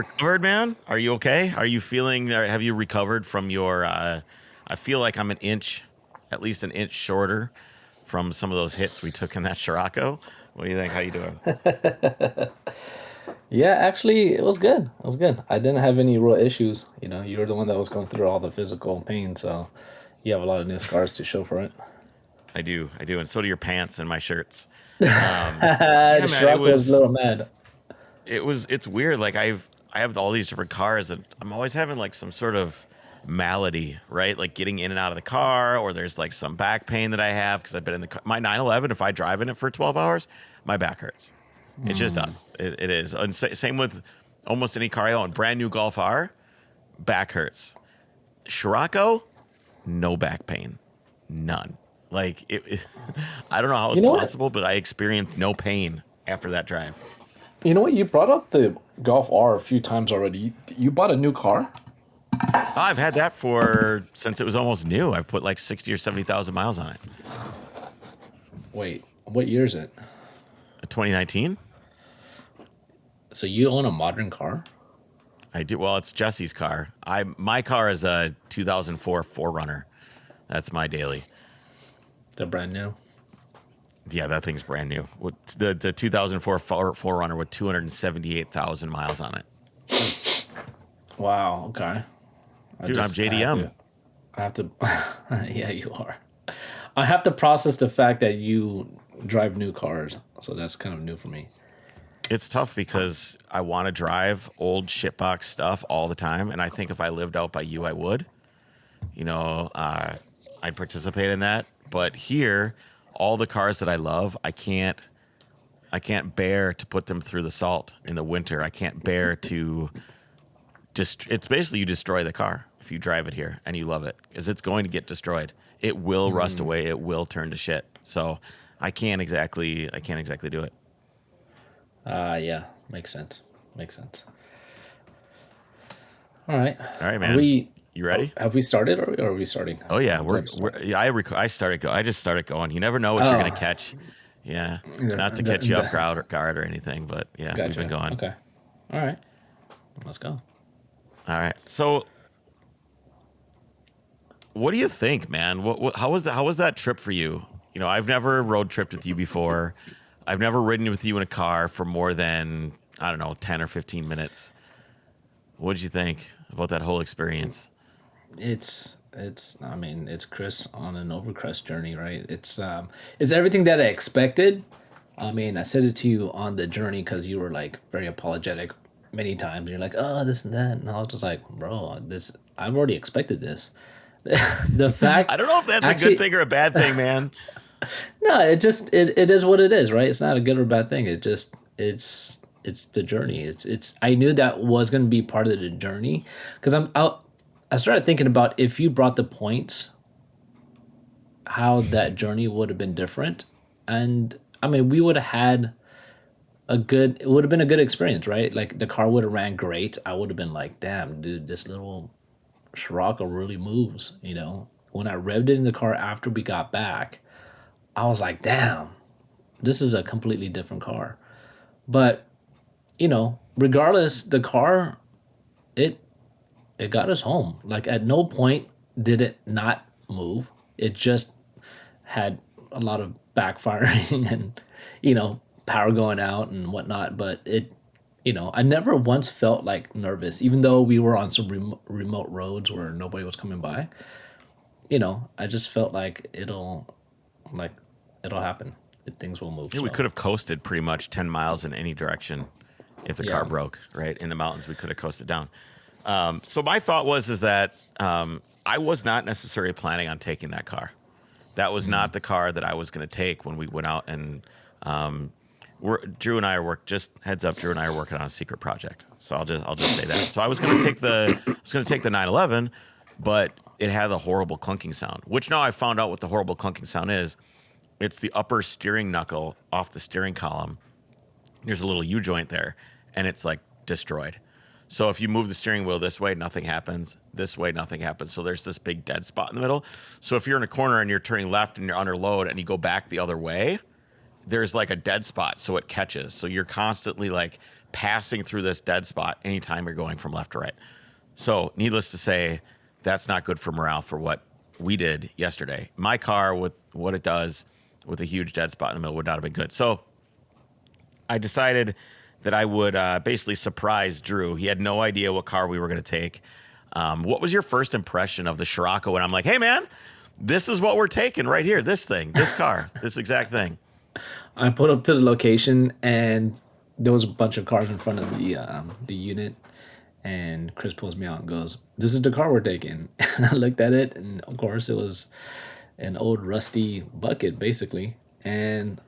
recovered, man? Are you okay? Are you feeling? Have you recovered from your? I feel like I'm at least an inch shorter from some of those hits we took in that Scirocco. What do you think? How you doing? Yeah, actually, it was good. It was good. I didn't have any real issues. You know, you're the one that was going through all the physical pain, so you have a lot of new scars to show for it. I do, and so do your pants and my shirts. Yeah, The man, it Scirocco was a was, little mad. it's weird. Like I have all these different cars, and I'm always having like some sort of malady, right? Like getting in and out of the car, or there's like some back pain that I have because I've been in the car. My 911. If I drive in it for 12 hours, my back hurts. It just does. It is. And same with almost any car I own. Brand new Golf R, back hurts. Scirocco, no back pain, none. Like I don't know how You it's know what? possible, but I experienced no pain after that drive. You know what? You brought up the Golf R a few times already. You bought a new car? I've had that for since it was almost new. I've put like 60 or 70,000 miles on it. Wait, what year is it? 2019. So you own a modern car? I do. Well, it's Jesse's car. My car is a 2004 4Runner. That's my daily. They're brand new. Yeah, that thing's brand new. The 2004 4Runner with 278,000 miles on it. Wow. Okay. Dude, I'm JDM. I have to. Yeah, you are. I have to process the fact that you drive new cars, so that's kind of new for me. It's tough because I want to drive old shitbox stuff all the time, and I think if I lived out by you, I would. You know, I'd participate in that. But here, all the cars that I love, I can't bear to put them through the salt in the winter. I can't bear to just. It's basically you destroy the car if you drive it here and you love it because it's going to get destroyed. It will rust away. It will turn to shit. So I can't exactly do it. Yeah, makes sense. Makes sense. All right. All right, Are man. we? You ready? Have we started, or are we starting? Oh yeah, Let's we're start. yeah, I just started going. You never know what you're gonna Oh, catch. Yeah, either, not to catch you off guard or anything, but yeah, we've been gotcha. going. Okay. All right. Let's go. All right. So, what do you think, man? How was that trip for you? You know, I've never road tripped with you before. I've never ridden with you in a car for more than I don't know 10 or 15 minutes. What did you think about that whole experience? It's I mean, it's Chris on an overcrest journey, right? It's everything that I expected. I mean, I said it to you on the journey because you were like very apologetic many times. You're like, oh, this and that, and I was just like, bro, this I've already expected this. The I fact, don't know if that's a good actually, thing or a bad thing, man. no, it is what it is, right? It's not a good or bad thing. It's the journey. It's I knew that was going to be part of the journey because I started thinking about if you brought the points, how that journey would have been different. And I mean, we would have had it would have been a good experience, right? Like the car would have ran great. I would have been like, damn, dude, this little Scirocco really moves, you know? When I revved it in the car after we got back, I was like, damn, this is a completely different car. But, you know, regardless, the car, it it got us home. Like at no point did it not move. It just had a lot of backfiring and, you know, power going out and whatnot. But I never once felt like nervous, even though we were on some remote roads where nobody was coming by. I just felt like like, it'll happen. Things will move Yeah, we slow. could have coasted pretty much 10 miles in any direction if the car Yeah. broke, right? In the mountains, we could have coasted down. So my thought is that I was not necessarily planning on taking that car. That was not the car that I was going to take when we went out and Drew and I are just heads up. Drew and I are working on a secret project. So I'll just say that. So I was going to take the 911, but it had a horrible clunking sound. Which now I found out what the horrible clunking sound is. It's the upper steering knuckle off the steering column. There's a little U joint there, and it's like destroyed. So if you move the steering wheel this way, nothing happens. This way, nothing happens. So there's this big dead spot in the middle. So if you're in a corner and you're turning left and you're under load and you go back the other way, there's like a dead spot. So it catches. So you're constantly like passing through this dead spot anytime you're going from left to right. So, needless to say, that's not good for morale for what we did yesterday. My car, with what it does with a huge dead spot in the middle, would not have been good. So, I decided that I would basically surprise Drew. He had no idea what car we were going to take. What was your first impression of the Scirocco? And I'm like, hey, man, this is what we're taking right here. This thing, this car, this exact thing. I pulled up to the location, and there was a bunch of cars in front of the unit. And Chris pulls me out and goes, "This is the car we're taking." And I looked at it, and of course, it was an old rusty bucket, basically. And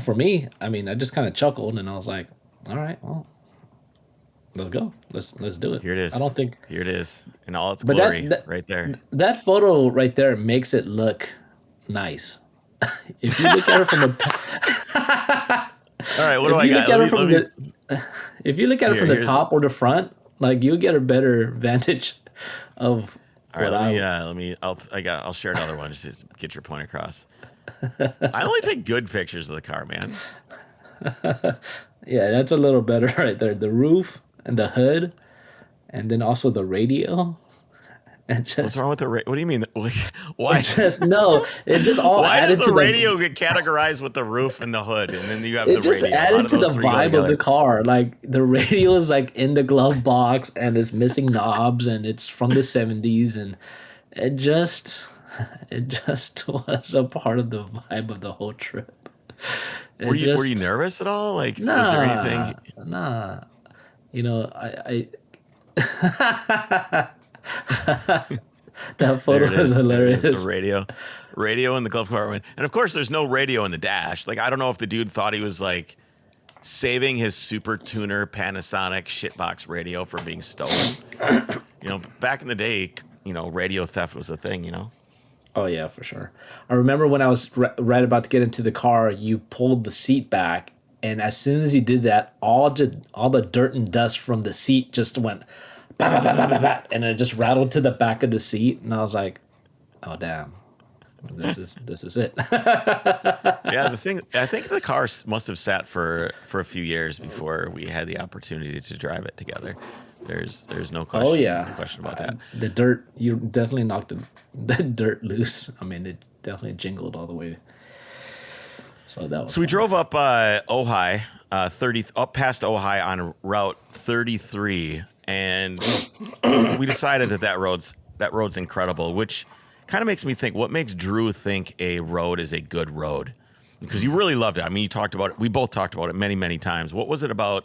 for me, I mean, I just kind of chuckled, and I was like, "All right, well, let's go. Let's do it." Here it is. I don't think Here it is in all its But glory, right there. that photo right there makes it look nice. If you look at it from the All right, what do if I you got? look at it Let from me- the if you look at it from the here's- top or the front, like you get a better vantage of All right, what let me. I'll share another one just to get your point across. I only take good pictures of the car, man. Yeah, that's a little better right there. The roof and the hood, and then also the radio. And What's just wrong with the radio? What do you mean? Why? just no, it just all Why added does to the radio get categorized with the roof and the hood, and then you have the it just radio? How added do to the those three go vibe of together? the car. Like the radio is like in the glove box and it's missing knobs and it's from the 70s, and it just was a part of the vibe of the whole trip. Were you nervous at all? Like, was there Nah, anything? nah. I that There photo it is is. There it is, hilarious. the radio in the glove compartment, and of course, there's no radio in the dash. Like, I don't know if the dude thought he was like saving his super tuner Panasonic shitbox radio for being stolen. Back in the day, radio theft was a thing. Oh yeah, for sure. I remember when I was right about to get into the car, you pulled the seat back, and as soon as you did that, all the dirt and dust from the seat just went, bah, bah, bah, bah, bah, bah, and it just rattled to the back of the seat, and I was like, "Oh damn, this is it." Yeah, I think the car must have sat for a few years before we had the opportunity to drive it together. There's no question. Oh yeah, no question about that. The dirt, you definitely knocked the dirt loose. I mean, it definitely jingled all the way. So that was. So we fun. drove up Ojai, up past Ojai on Route 33, and we decided that road's incredible, which kind of makes me think, what makes Drew think a road is a good road? Because you really loved it. I mean, you talked about it. We both talked about it many, many times. What was it about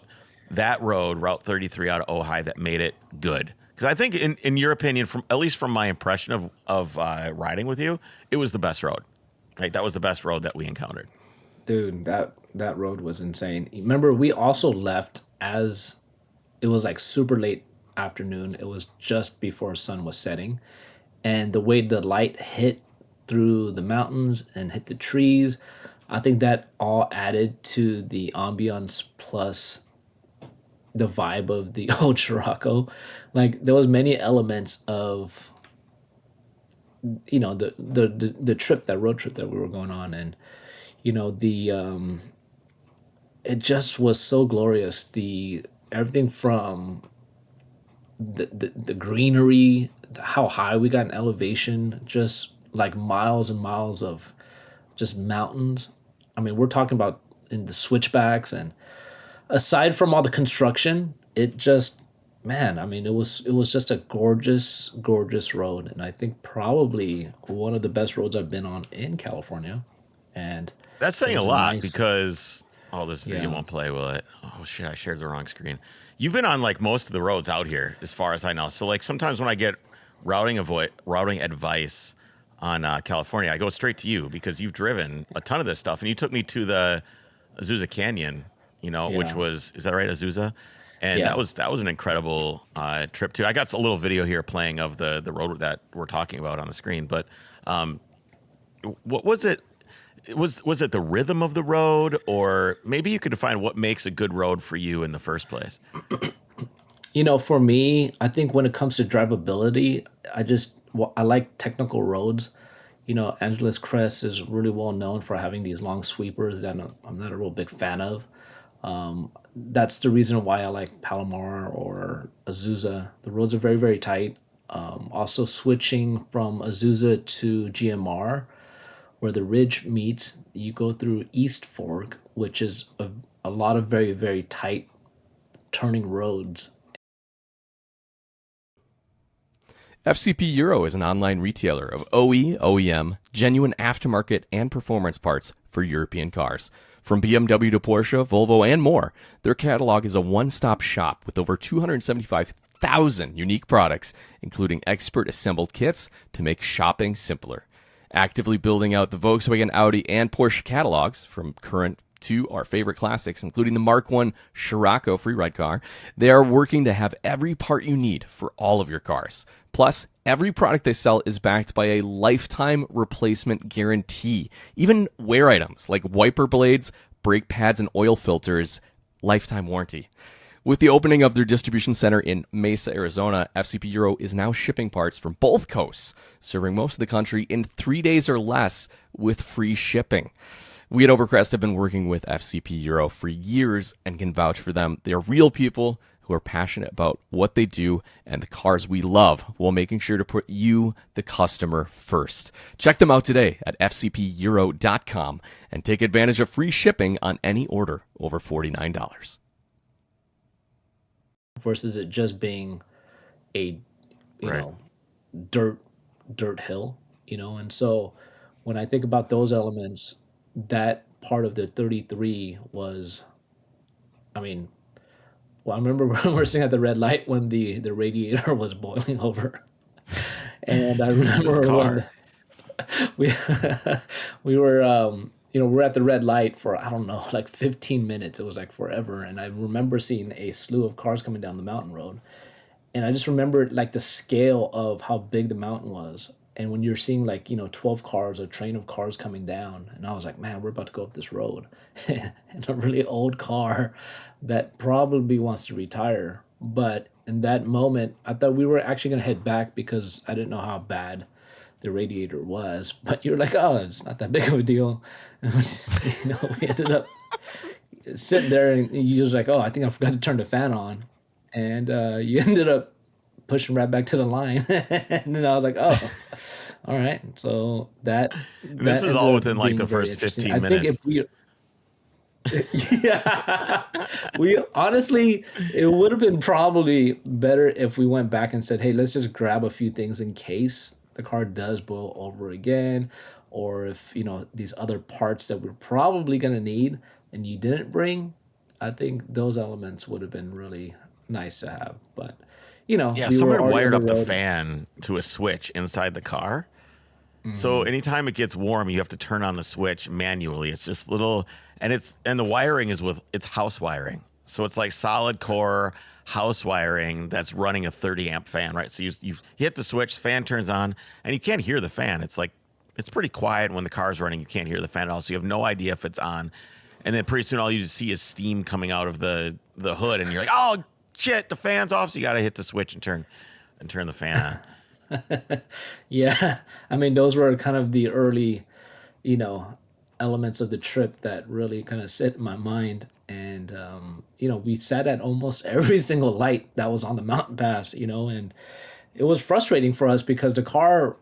that road, Route 33 out of Ojai, that made it good? Because I think, in your opinion, at least from my impression of riding with you, it was the best road. Like, that was the best road that we encountered. Dude, that road was insane. Remember, we also left as it was like super late afternoon. It was just before sun was setting, and the way the light hit through the mountains and hit the trees, I think that all added to the ambiance plus the vibe of the old Scirocco. Like there was many elements of the trip, that road trip that we were going on, and the it just was so glorious. The everything from the greenery, how high we got in elevation, just like miles and miles of just mountains. I mean, we're talking about in the switchbacks, and aside from all the construction, it just, man, I mean, it was just a gorgeous, gorgeous road, and I think probably one of the best roads I've been on in California. And That's it saying a was lot nice. because this video Yeah. won't play, will it? Oh shit, I shared the wrong screen. You've been on like most of the roads out here, as far as I know. So like sometimes when I get routing advice on California, I go straight to you because you've driven a ton of this stuff, and you took me to the Azusa Canyon, which Yeah. is that right, Azusa? And Yeah. that was an incredible trip too. I got a little video here playing of the road that we're talking about on the screen, but what was it? Was it the rhythm of the road, or maybe you could define what makes a good road for you in the first place? For me, I think when it comes to drivability, I like technical roads. Angeles Crest is really well known for having these long sweepers that I'm not a real big fan of. That's the reason why I like Palomar or Azusa. The roads are very, very tight. Also, switching from Azusa to GMR, where the ridge meets, you go through East Fork, which is a lot of very, very tight turning roads. FCP Euro is an online retailer of OE, OEM, genuine aftermarket, and performance parts for European cars. From BMW to Porsche, Volvo, and more, their catalog is a one-stop shop with over 275,000 unique products, including expert assembled kits to make shopping simpler. Actively building out the Volkswagen, Audi, and Porsche catalogs from current to our favorite classics, including the Mark I Scirocco free-ride car, they are working to have every part you need for all of your cars. Plus, every product they sell is backed by a lifetime replacement guarantee. Even wear items like wiper blades, brake pads, and oil filters, lifetime warranty. With the opening of their distribution center in Mesa, Arizona, FCP Euro is now shipping parts from both coasts, serving most of the country in 3 days or less with free shipping. We at Overcrest have been working with FCP Euro for years and can vouch for them. They are real people who are passionate about what they do and the cars we love, while making sure to put you, the customer, first. Check them out today at fcpeuro.com and take advantage of free shipping on any order over $49. Versus it just being a Right. know dirt hill, and so when I think about those elements, that part of the 33 was, I mean, well, I remember when we were sitting at the red light when the radiator was boiling over, and I This remember when car. we we were we're at the red light for, I don't know, like 15 minutes. It was like forever, and I remember seeing a slew of cars coming down the mountain road, and I just remember like the scale of how big the mountain was. And when you're seeing, like, 12 cars, a train of cars coming down, and I was like, man, we're about to go up this road. And a really old car that probably wants to retire. But in that moment, I thought we were actually going to head back because I didn't know how bad the radiator was. But you're like, oh, it's not that big of a deal. And we ended up sitting there, and you just like, oh, I think I forgot to turn the fan on. And you ended up pushing right back to the line. And then I was like, oh, all right. So that This is ended all up within like being the very first interesting. 15 I think minutes. if we yeah, we honestly, it would have been probably better if we went back and said, hey, let's just grab a few things in case the car does boil over again, or if these other parts that we're probably going to need and you didn't bring. I think those elements would have been really nice to have, but Yeah, we were someone already on wired the up the road. fan to a switch inside the car. So Mhm. anytime it gets warm, you have to turn on the switch manually. It's just little, and the wiring is it's house wiring. So it's like solid core house wiring that's running a 30 amp fan, right? So you hit the switch, fan turns on, and you can't hear the fan. It's pretty quiet when the car's running. You can't hear the fan at all, so you have no idea if it's on. And then pretty soon, all you just see is steam coming out of the hood, and you're like, oh shit, the fan's off. So you got to hit the switch and turn the fan on. Yeah, I mean, those were kind of the early, you know, elements of the trip that really kind of set in my mind. And we sat at almost every single light that was on the mountain pass, and it was frustrating for us because the car,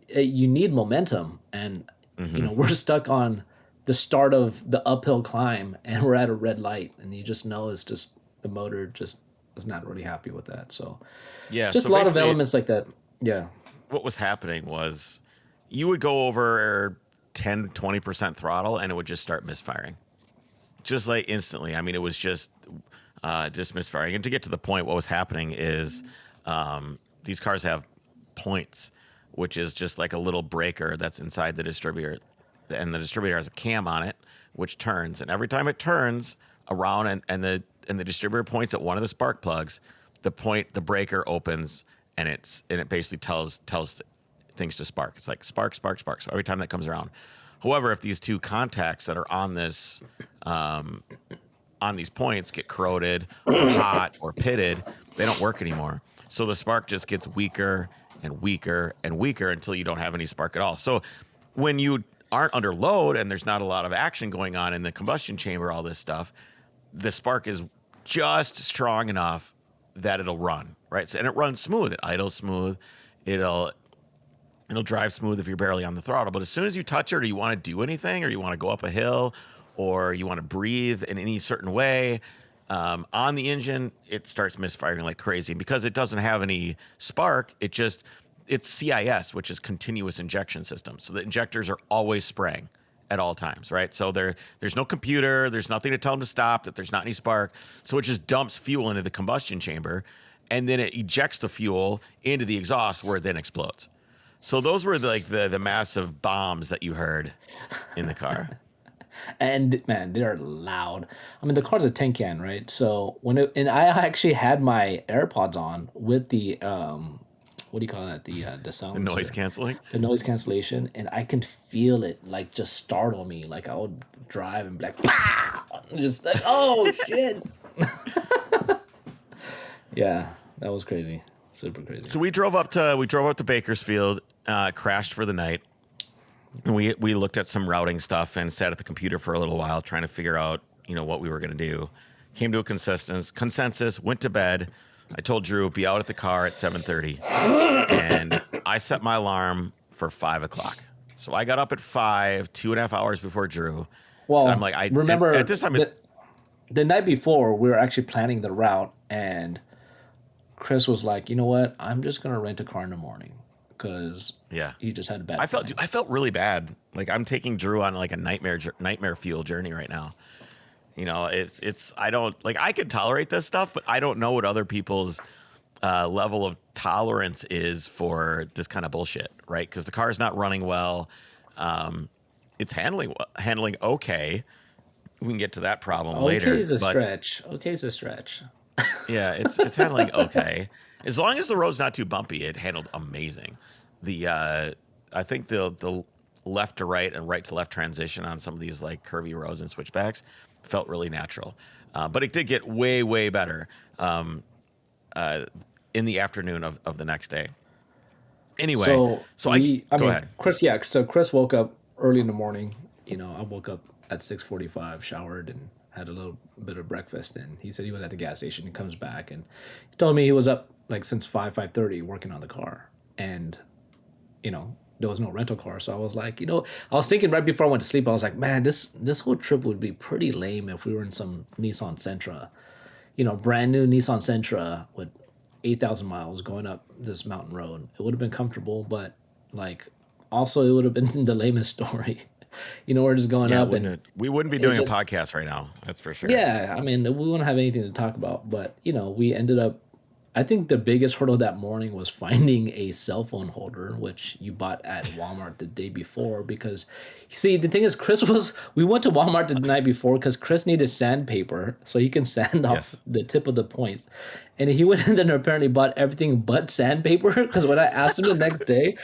you need momentum, and Hmm. we're stuck on the start of the uphill climb, and we're at a red light, and you just know it's just the motor just is not really happy with that. So Yeah. just So a lot of basically, elements like that. Yeah. what was happening was you would go over 10-20% throttle and it would just start misfiring, just like instantly. I mean, it was just misfiring. And to get to the point, what was happening is these cars have points, which is just like a little breaker that's inside the distributor, and the distributor has a cam on it which turns, and every time it turns around and the distributor points at one of the spark plugs, the breaker opens, and it basically tells things to spark. It's like spark, spark, spark. So every time that comes around. However, if these two contacts that are on these points get corroded or hot or pitted, they don't work anymore. So the spark just gets weaker and weaker and weaker until you don't have any spark at all. So when you aren't under load and there's not a lot of action going on in the combustion chamber, all this stuff, the spark is just strong enough that it'll run, right? So, and it runs smooth. It idles smooth. It'll drive smooth if you're barely on the throttle. But as soon as you touch it, or you want to do anything, or you want to go up a hill, or you want to breathe in any certain way on the engine, it starts misfiring like crazy. And because it doesn't have any spark, it's CIS, which is continuous injection system. So the injectors are always spraying at all times, right? So there's no computer, there's nothing to tell them to stop, that there's not any spark. So it just dumps fuel into the combustion chamber, and then it ejects the fuel into the exhaust where it then explodes. So those were like the massive bombs that you heard in the car. And man, they're loud. I mean, the car's a tin can, right? So and I actually had my AirPods on with the what do you call that? The sound, The noise canceling. the noise cancellation, and I can feel it like just startle me. Like I would drive and be like, "Pow!" Just like, oh shit. Yeah, that was crazy, super crazy. So we drove up to Bakersfield, crashed for the night. And we looked at some routing stuff and sat at the computer for a little while trying to figure out, what we were going to do. Came to a consensus, went to bed. I told Drew, be out at the car at 7:30. And I set my alarm for 5 o'clock. So I got up at 5, 2.5 hours before Drew. Well, So I'm like, remember at this time, the night before we were actually planning the route, and Chris was like, you know what? I'm just gonna rent a car in the morning because he just had a bad. I felt really bad. Like I'm taking Drew on like a nightmare fuel journey right now. I don't like, I could tolerate this stuff, but I don't know what other people's level of tolerance is for this kind of bullshit, right? Because the car's not running well. It's handling okay. We can get to that problem later. Okay is a stretch. Okay is a stretch. Yeah, it's handling okay. As long as the road's not too bumpy, it handled amazing. I think the left to right and right to left transition on some of these like curvy roads and switchbacks felt really natural. But it did get way, way better in the afternoon of the next day. Anyway, go ahead. Chris, so Chris woke up early in the morning. I woke up at 6:45, showered, and had a little bit of breakfast. And he said he was at the gas station. He comes back and he told me he was up like since 5:30 working on the car. And, there was no rental car. So I was like, I was thinking right before I went to sleep, I was like, man, this whole trip would be pretty lame if we were in some Nissan Sentra, brand new Nissan Sentra with 8,000 miles going up this mountain road. It would have been comfortable, but like also it would have been the lamest story. We're just going up and we wouldn't be doing a podcast right now. That's for sure. Yeah. I mean, we wouldn't have anything to talk about, but we ended up, I think the biggest hurdle that morning was finding a cell phone holder, which you bought at Walmart the day before. Because, see, the thing is, we went to Walmart the night before because Chris needed sandpaper so he can sand off the tip of the points. And he went in and apparently bought everything but sandpaper because when I asked him the next day,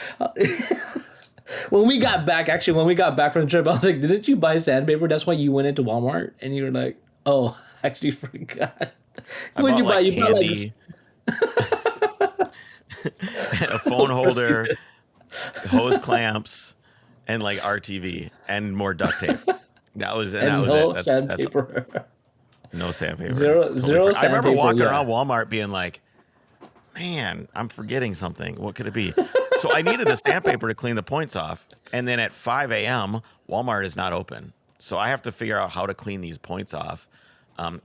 when we got back from the trip, I was like, didn't you buy sandpaper? That's why you went into Walmart? And you were like, oh, I actually forgot. What did you buy? You bought like a phone holder, hose clamps, and like RTV and more duct tape. That was it. Sandpaper. No sandpaper. Zero sandpaper. I remember walking around Walmart being like, man, I'm forgetting something. What could it be? So I needed the sandpaper to clean the points off. And then at 5 a.m., Walmart is not open. So I have to figure out how to clean these points off.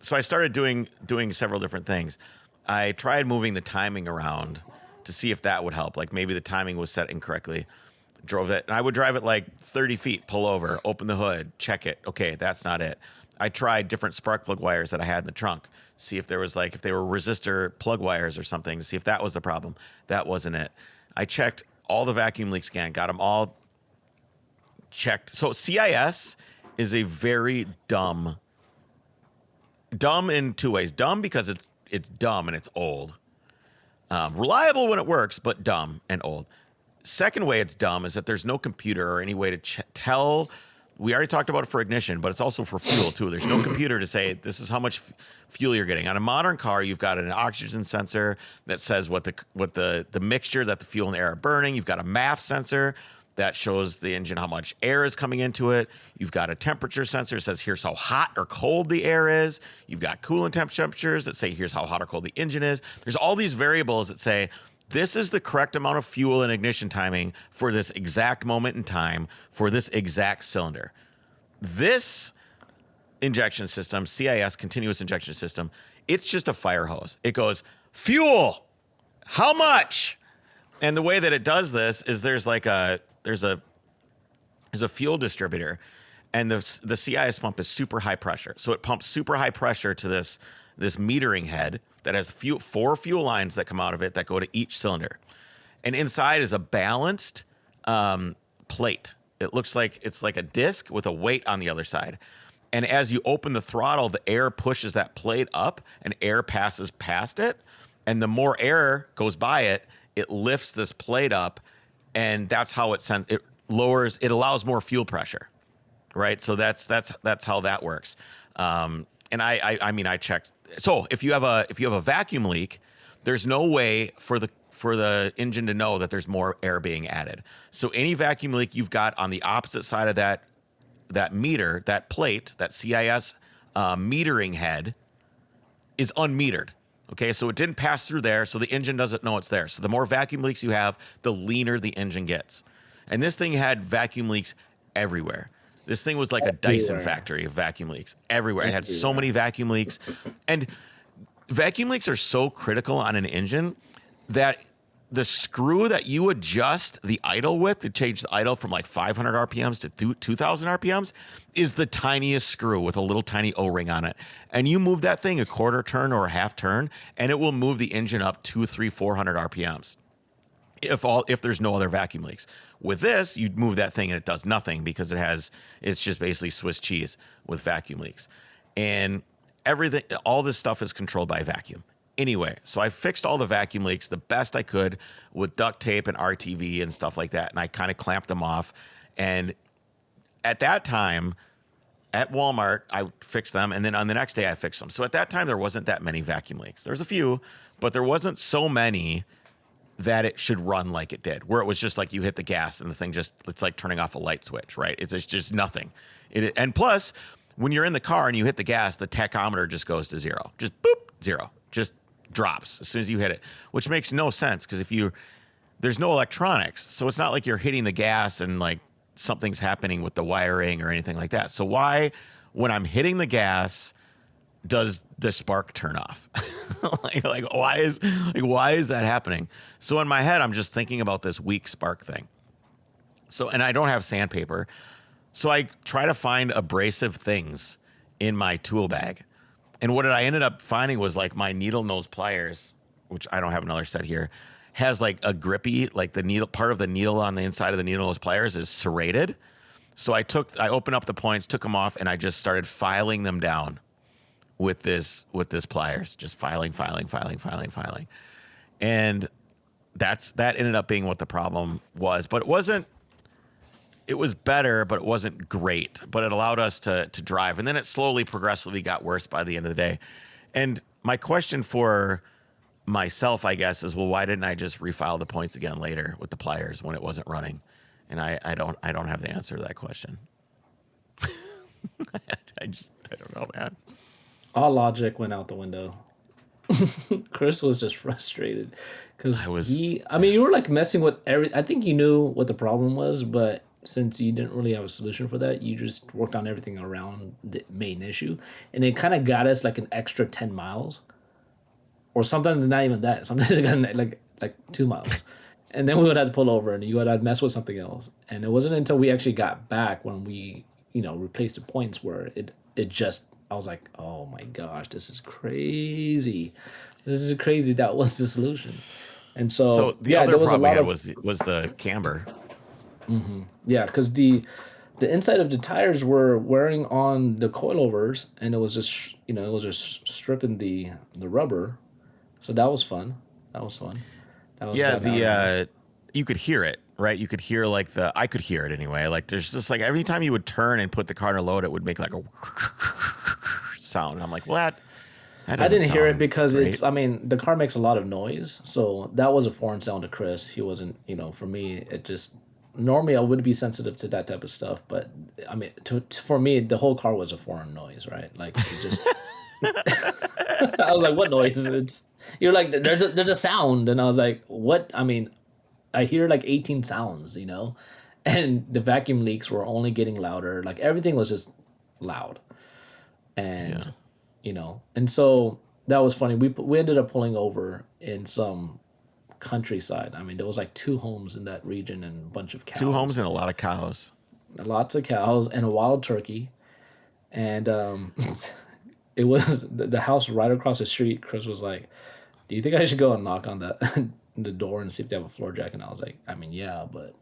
So I started doing several different things. I tried moving the timing around to see if that would help. Like maybe the timing was set incorrectly. Drove it. And I would drive it like 30 feet, pull over, open the hood, check it. Okay, that's not it. I tried different spark plug wires that I had in the trunk. See if there was if they were resistor plug wires or something to see if that was the problem. That wasn't it. I checked all the vacuum leak scan, got them all checked. So CIS is a very dumb in two ways. Dumb because it's dumb and it's old. Reliable when it works, but dumb and old. Second way it's dumb is that there's no computer or any way to tell. We already talked about it for ignition, but it's also for fuel too. There's no computer to say this is how much fuel you're getting. On a modern car, you've got an oxygen sensor that says what the mixture that the fuel and the air are burning. You've got a MAF sensor that shows the engine how much air is coming into it. You've got a temperature sensor that says here's how hot or cold the air is. You've got coolant temperatures that say here's how hot or cold the engine is. There's all these variables that say this is the correct amount of fuel and ignition timing for this exact moment in time for this exact cylinder. This injection system, CIS, continuous injection system, it's just a fire hose. It goes, fuel, how much? And the way that it does this is there's a fuel distributor, and the CIS pump is super high pressure. So it pumps super high pressure to this metering head that has 4 fuel lines that come out of it that go to each cylinder. And inside is a balanced plate. It looks like it's like a disc with a weight on the other side. And as you open the throttle, the air pushes that plate up and air passes past it. And the more air goes by it, it lifts this plate up, and that's how it allows more fuel pressure, right? So that's how that works. And I checked. So if you have a vacuum leak, there's no way for the engine to know that there's more air being added. So any vacuum leak you've got on the opposite side of that meter, that plate, that CIS metering head is unmetered. Okay, so it didn't pass through there, so the engine doesn't know it's there. So the more vacuum leaks you have, the leaner the engine gets. And this thing had vacuum leaks everywhere. This thing was like a Dyson factory of vacuum leaks everywhere. It had so many vacuum leaks. And vacuum leaks are so critical on an engine that the screw that you adjust the idle with to change the idle from like 500 RPMs to 2,000 RPMs is the tiniest screw with a little tiny O-ring on it. And you move that thing a quarter turn or a half turn, and it will move the engine up 200, 300, 400 RPMs. If there's no other vacuum leaks. With this, you'd move that thing and it does nothing because it's just basically Swiss cheese with vacuum leaks. And everything, all this stuff is controlled by vacuum. Anyway, so I fixed all the vacuum leaks the best I could with duct tape and RTV and stuff like that. And I kind of clamped them off. And at that time, at Walmart, I fixed them. And then on the next day, I fixed them. So at that time, there wasn't that many vacuum leaks. There was a few, but there wasn't so many that it should run like it did, where it was just like you hit the gas and the thing it's like turning off a light switch, right? It's just nothing. And plus, when you're in the car and you hit the gas, the tachometer just goes to zero. Just boop, zero. Just drops as soon as you hit it, which makes no sense because there's no electronics. So it's not like you're hitting the gas and like something's happening with the wiring or anything like that. So why, when I'm hitting the gas, does the spark turn off? why is that happening? So in my head, I'm just thinking about this weak spark thing. So, and I don't have sandpaper. So I try to find abrasive things in my tool bag. And what I ended up finding was like my needle nose pliers, which I don't have another set here, has like a grippy, like the needle, part of the needle on the inside of the needle nose pliers is serrated. So I opened up the points, took them off, and I just started filing them down with this pliers, just filing. And that ended up being what the problem was. But it was better, but it wasn't great. But it allowed us to drive. And then it slowly, progressively got worse by the end of the day. And my question for myself, I guess, is, well, why didn't I just refile the points again later with the pliers when it wasn't running? And I don't have the answer to that question. I don't know, man. All logic went out the window. Chris was just frustrated because you were like messing with I think you knew what the problem was, but since you didn't really have a solution for that, you just worked on everything around the main issue, and it kind of got us like an extra 10 miles, or sometimes not even that. Sometimes it got like 2 miles, and then we would have to pull over, and you would have to mess with something else. And it wasn't until we actually got back when we replaced the points where it just. I was like, oh my gosh, this is crazy. That was the solution. And so the other problem we had was the camber. Mm-hmm. Yeah, because the inside of the tires were wearing on the coilovers, and it was just stripping the rubber. So that was fun. You could hear it, right? You could hear I could hear it anyway. Like there's just like every time you would turn and put the car in a load, it would make like a sound. I'm like, well, that I didn't hear it because great. The car makes a lot of noise. So that was a foreign sound to Chris. He wasn't, for me, it just, normally I would be sensitive to that type of stuff, but I mean, for me, the whole car was a foreign noise, right? Like it just, I was like, what noise? You're like, there's a sound, and I was like, what? I mean, I hear like 18 sounds, and the vacuum leaks were only getting louder. Like everything was just loud, and and so that was funny. We ended up pulling over in some countryside. I mean, there was like 2 homes in that region and a bunch of cows. 2 homes and a lot of cows. Lots of cows and a wild turkey, and it was the house right across the street. Chris was like, "Do you think I should go and knock on the door and see if they have a floor jack?" And I was like, "I mean, yeah, but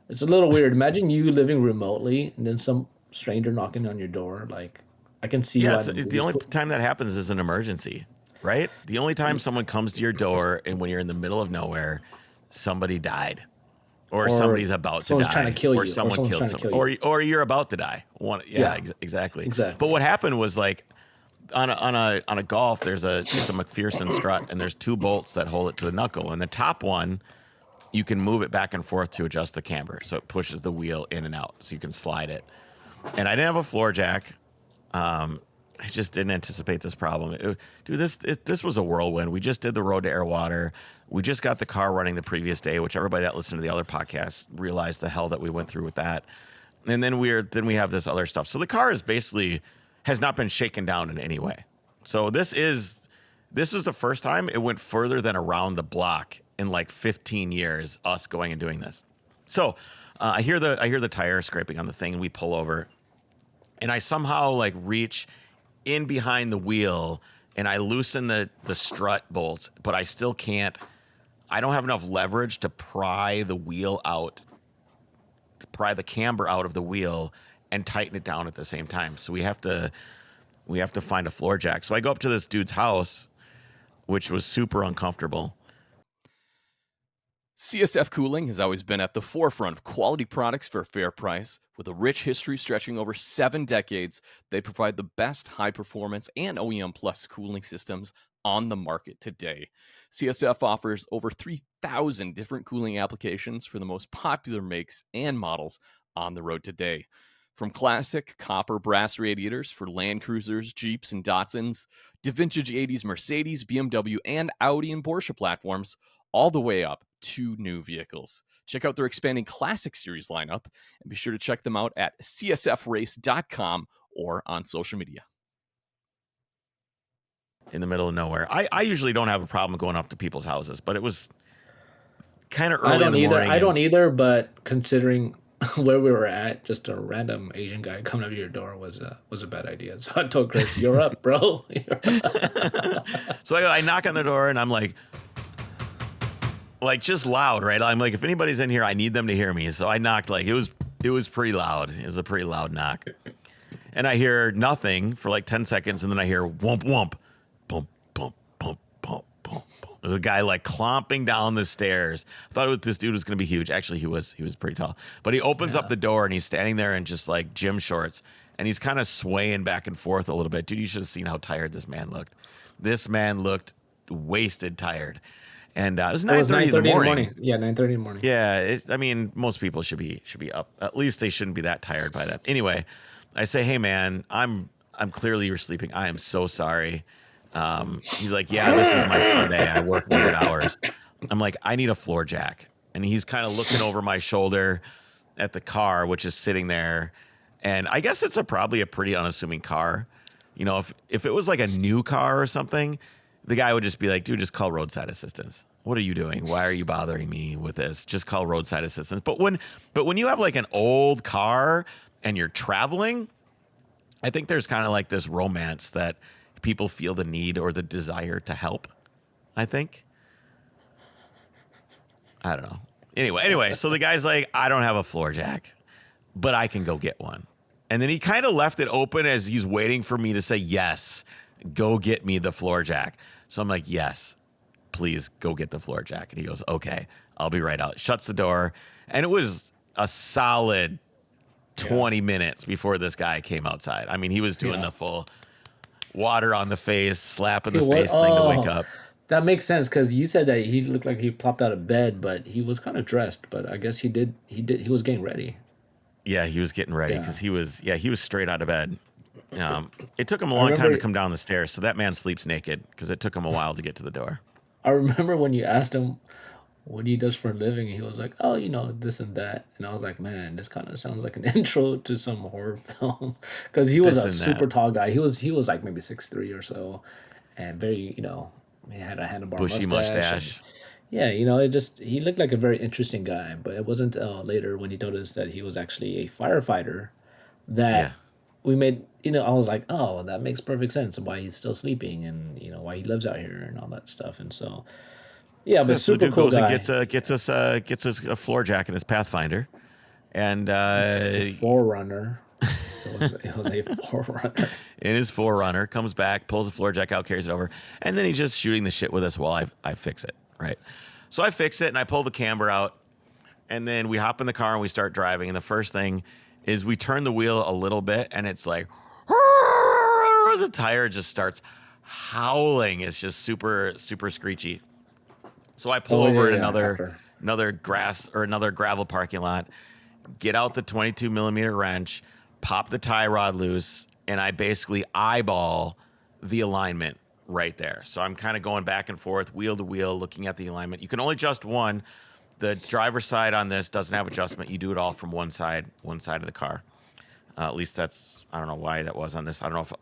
it's a little weird. Imagine you living remotely and then some stranger knocking on your door. Like, I can see why the only time that happens is an emergency, right? The only time someone comes to your door and when you're in the middle of nowhere, somebody died. Or somebody's about to die. Someone's trying to kill you. Or someone killed someone. Or you're about to die. Exactly. Exactly. But what happened was like on a Golf, it's a McPherson strut, and there's 2 bolts that hold it to the knuckle. And the top one, you can move it back and forth to adjust the camber. So it pushes the wheel in and out so you can slide it. And I didn't have a floor jack. I just didn't anticipate this problem. This was a whirlwind. We just did the road to air water. We just got the car running the previous day, which everybody that listened to the other podcasts realized the hell that we went through with that. And then we have this other stuff. So the car has not been shaken down in any way. So this is the first time it went further than around the block in like 15 years, us going and doing this. So I hear the tire scraping on the thing, and we pull over, and I somehow like reach in behind the wheel and I loosen the strut bolts, but I still can't. I don't have enough leverage to pry the wheel out, to pry the camber out of the wheel and tighten it down at the same time. So we have to find a floor jack. So I go up to this dude's house, which was super uncomfortable. CSF Cooling has always been at the forefront of quality products for a fair price. With a rich history stretching over 7 decades, they provide the best high-performance and OEM Plus cooling systems on the market today. CSF offers over 3,000 different cooling applications for the most popular makes and models on the road today. From classic copper brass radiators for Land Cruisers, Jeeps, and Datsuns, to vintage 80s Mercedes, BMW, and Audi and Porsche platforms, all the way up to new vehicles. Check out their expanding Classic Series lineup, and be sure to check them out at csfrace.com or on social media. In the middle of nowhere. I usually don't have a problem going up to people's houses, but it was kind of early in the morning. I don't either, but considering where we were at, just a random Asian guy coming up to your door was a bad idea. So I told Chris, "You're up, bro." So I knock on the door, and I'm like just loud, right? I'm like, if anybody's in here, I need them to hear me. So I knocked, like it was pretty loud. It was a pretty loud knock. And I hear nothing for like 10 seconds, and then I hear whomp whomp, bump bump bump bump bump. There's a guy like clomping down the stairs. I thought this dude was going to be huge. Actually, he was pretty tall. But he opens up the door, and he's standing there in just like gym shorts, and he's kind of swaying back and forth a little bit. Dude, you should have seen how tired this man looked. This man looked wasted, tired. And it was 9:30 in the morning. Yeah, 9:30 in the morning. Yeah, I mean, most people should be up. At least they shouldn't be that tired by that. Anyway, I say, "Hey, man, I'm clearly you're sleeping. I am so sorry." He's like, "Yeah, this is my Sunday. I work weird hours." I'm like, "I need a floor jack." And he's kind of looking over my shoulder at the car, which is sitting there. And I guess it's probably a pretty unassuming car. You know, if it was like a new car or something, the guy would just be like, "Dude, just call roadside assistance. What are you doing? Why are you bothering me with this? Just call roadside assistance." But when you have like an old car and you're traveling, I think there's kind of like this romance that people feel the need or the desire to help, I think. I don't know. Anyway, so the guy's like, "I don't have a floor jack, but I can go get one." And then he kind of left it open as he's waiting for me to say, "Yes, go get me the floor jack." So I'm like, "Yes, please go get the floor jack." And he goes, "Okay, I'll be right out." Shuts the door. And it was a solid 20 minutes before this guy came outside. I mean, he was doing the full water on the face, slap in the face thing to wake up. That makes sense because you said that he looked like he popped out of bed, but he was kind of dressed. But I guess he did. He was getting ready. Yeah, he was getting ready Yeah, because he was straight out of bed. It took him a I long time to remember. come down the stairs, so that man sleeps naked because it took him a while to get to the door. I remember when you asked him what he does for a living. He was like, "Oh, this and that." And I was like, "Man, this kind of sounds like an intro to some horror film." Because he was This a and that, super tall guy. He was like maybe 6'3" or so, and very he had a handlebar bushy mustache and mustache. yeah, it just he looked like a very interesting guy. But it wasn't later when he told us that he was actually a firefighter Yeah. that we made. I was like, "Oh, that makes perfect sense. Why he's still sleeping and why he lives out here and all that stuff." And so yeah, but So the super dude cool goes and guy. gets us a floor jack in his Pathfinder, and A forerunner. It was a forerunner. in his Forerunner comes back, pulls the floor jack out, carries it over, and then he's just shooting the shit with us while I fix it. Right. So I fix it and I pull the camber out, and then we hop in the car and we start driving. And the first thing is we turn the wheel a little bit, and it's like the tire just starts howling. It's just super super screechy. So I pull Oh yeah, over in yeah. After. another grass or another gravel parking lot, get out the 22 millimeter wrench, pop the tie rod loose, and I basically eyeball the alignment right there. So I'm kind of going back and forth, wheel to wheel, looking at the alignment. You can only adjust one. The driver's side on this doesn't have adjustment. You do it all from one side of the car. At least that's, I don't know why that was on this. I don't know if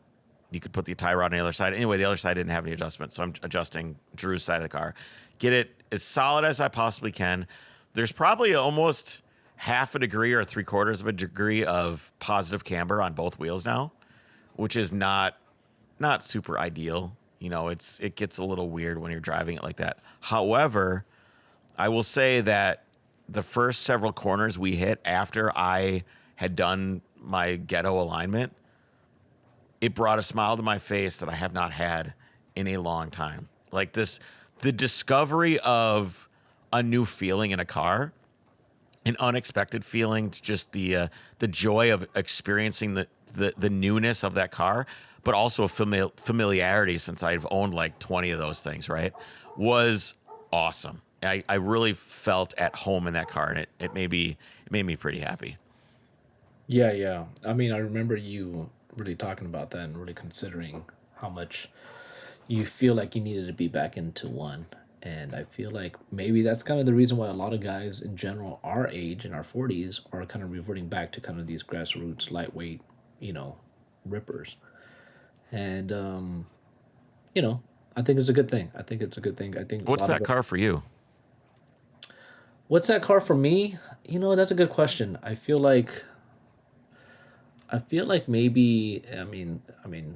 you could put the tie rod on the other side. Anyway, the other side didn't have any adjustment, so I'm adjusting Drew's side of the car. Get it as solid as I possibly can. There's probably almost half a degree or 3/4 of a degree of positive camber on both wheels now, which is not super ideal. It gets a little weird when you're driving it like that. However, I will say that the first several corners we hit after I had done my ghetto alignment, it brought a smile to my face that I have not had in a long time. Like the discovery of a new feeling in a car, an unexpected feeling, just the joy of experiencing the newness of that car, but also a familiarity since I've owned like 20 of those things, right? Was awesome. I really felt at home in that car, and it made me pretty happy. Yeah, yeah. I mean, I remember you really talking about that and really considering how much you feel like you needed to be back into one. And I feel like maybe that's kind of the reason why a lot of guys in general, our age in our 40s, are kind of reverting back to kind of these grassroots, lightweight, you know, rippers. And, you know, I think it's a good thing. I think it's a good thing. I think a What's lot of that it. car for you? What's that car for me? That's a good question. I feel like maybe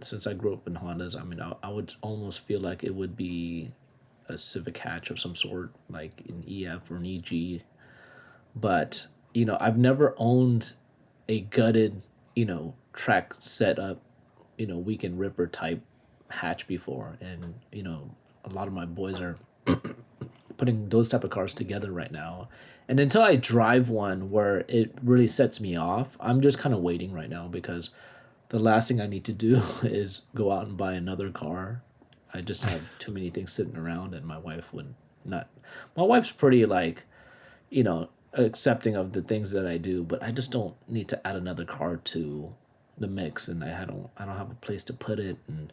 since I grew up in Hondas, I would almost feel like it would be a Civic hatch of some sort, like an EF or an EG. But I've never owned a gutted, track setup, weekend ripper type hatch before, and a lot of my boys are putting those type of cars together right now. And until I drive one where it really sets me off, I'm just kind of waiting right now because the last thing I need to do is go out and buy another car. I just have too many things sitting around, and my wife would not. My wife's pretty like, accepting of the things that I do, but I just don't need to add another car to the mix, and I don't have a place to put it, and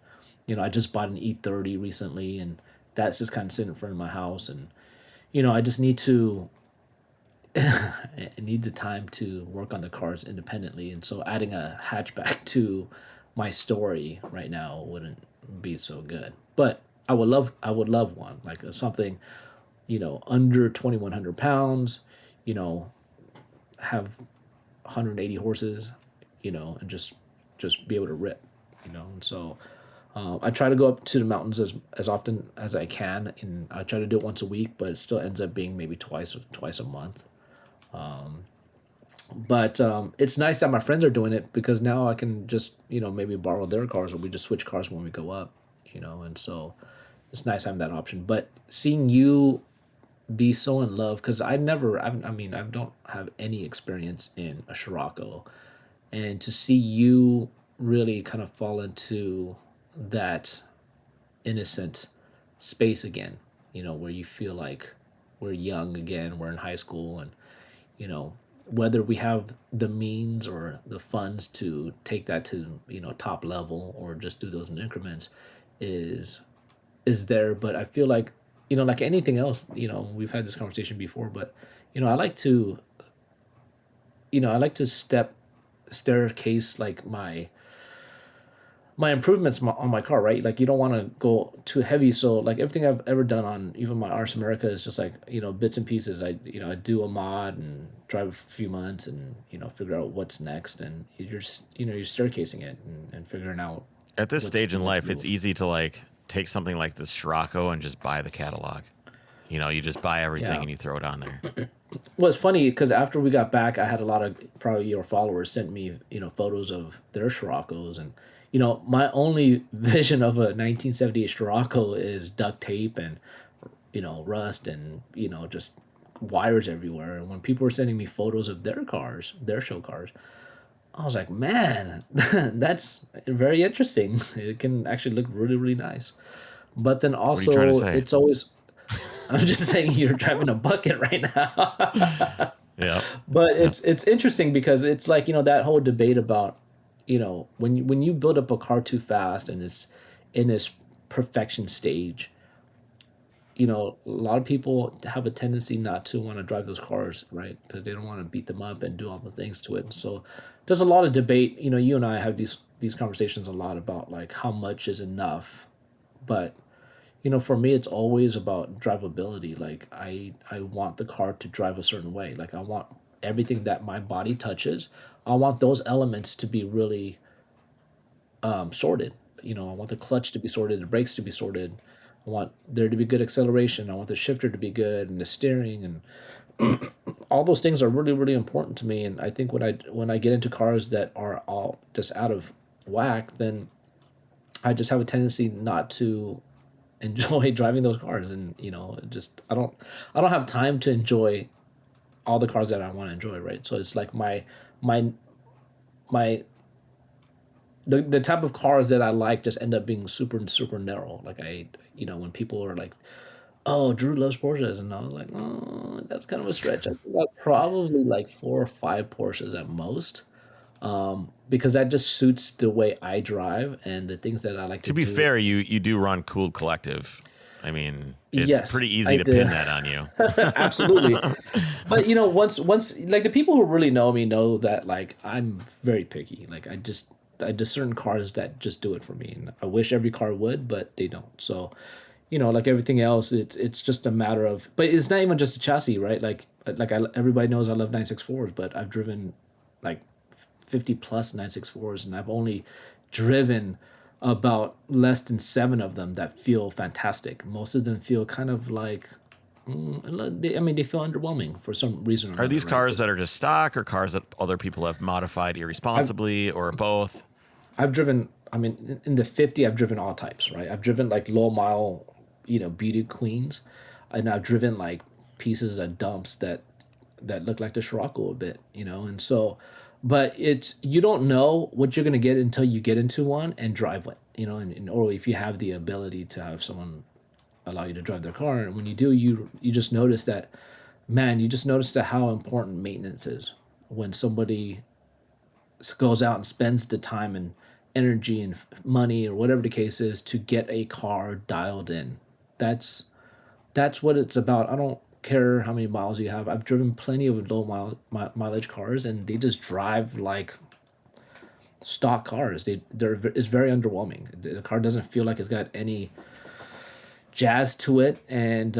I just bought an E30 recently, and that's just kind of sitting in front of my house, and I just need to I need the time to work on the cars independently, and so adding a hatchback to my story right now wouldn't be so good. But I would love one like something under 2,100 pounds, you know, have 180 horses, and just be able to rip, and so. I try to go up to the mountains as often as I can, and I try to do it once a week, but it still ends up being maybe twice a month. But it's nice that my friends are doing it because now I can just maybe borrow their cars or we just switch cars when we go up, and so it's nice having that option. But seeing you be so in love because I don't have any experience in a Scirocco, and to see you really kind of fall into that innocent space again, where you feel like we're young again, we're in high school, and whether we have the means or the funds to take that to top level or just do those in increments is there. But I feel like like anything else, we've had this conversation before, but I like to staircase like my improvements on my car, right? Like you don't want to go too heavy. So like everything I've ever done on even my Ars America is just like, bits and pieces. I do a mod and drive a few months and, figure out what's next. And you're just, you're staircasing it and figuring out. At this what's stage the in next life, move. it's easy to like take something like this Scirocco and just buy the catalog. You just buy everything Yeah. and you throw it on there. Well, it's funny because after we got back, I had a lot of probably your followers sent me, photos of their Scirocco's, and my only vision of a 1978 Scirocco is duct tape and rust and just wires everywhere. And when people were sending me photos of their cars, their show cars, I was like, man, that's very interesting. It can actually look really, really nice. But then What are you trying to also, say? it's always. I'm just saying you're driving a bucket right now. Yeah. But Yeah. it's interesting because it's like that whole debate about when you build up a car too fast and it's in its perfection stage, a lot of people have a tendency not to want to drive those cars, right? Because they don't want to beat them up and do all the things to it. So there's a lot of debate. You and I have these conversations a lot about like how much is enough, but for me, it's always about drivability. Like I want the car to drive a certain way. Like I want everything that my body touches. I want those elements to be really sorted. I want the clutch to be sorted, the brakes to be sorted. I want there to be good acceleration. I want the shifter to be good, and the steering, and all those things are really, really important to me. And I think when I get into cars that are all just out of whack, then I just have a tendency not to enjoy driving those cars. And just I don't have time to enjoy all the cars that I want to enjoy, right? So it's like my my the type of cars that I like just end up being super super narrow. Like when people are like, oh, Drew loves Porsches, and I was like, oh, that's kind of a stretch. I think I'll probably like 4 or 5 Porsches at most, because that just suits the way I drive and the things that I like to To be do. fair, you do run Cooled Collective. I mean, it's Yes, pretty I easy to do. pin that on you. Absolutely. But once like the people who really know me know that like I'm very picky. Like I just certain cars that just do it for me, and I wish every car would, but they don't. So like everything else, it's just a matter of. But it's not even just a chassis, right? Everybody knows I love 964s, but I've driven like 50 plus 964s, and I've only driven about less than 7 of them that feel fantastic. Most of them feel kind of like, they feel underwhelming for some reason or Are another, these right? cars that are just stock, or cars that other people have modified irresponsibly, or both? I've driven, in the 50, I've driven all types, right? I've driven like low mile, beauty queens, and I've driven like pieces of dumps that look like the Scirocco a bit, and so, but you don't know what you're gonna get until you get into one and drive it, or if you have the ability to have someone allow you to drive their car, and when you do, you just notice that, man, you just notice that how important maintenance is when somebody goes out and spends the time and energy and money or whatever the case is to get a car dialed in. That's that's what it's about. I don't care how many miles you have. I've driven plenty of mileage cars, and they just drive like stock cars. It's very underwhelming. The car doesn't feel like it's got any jazz to it, and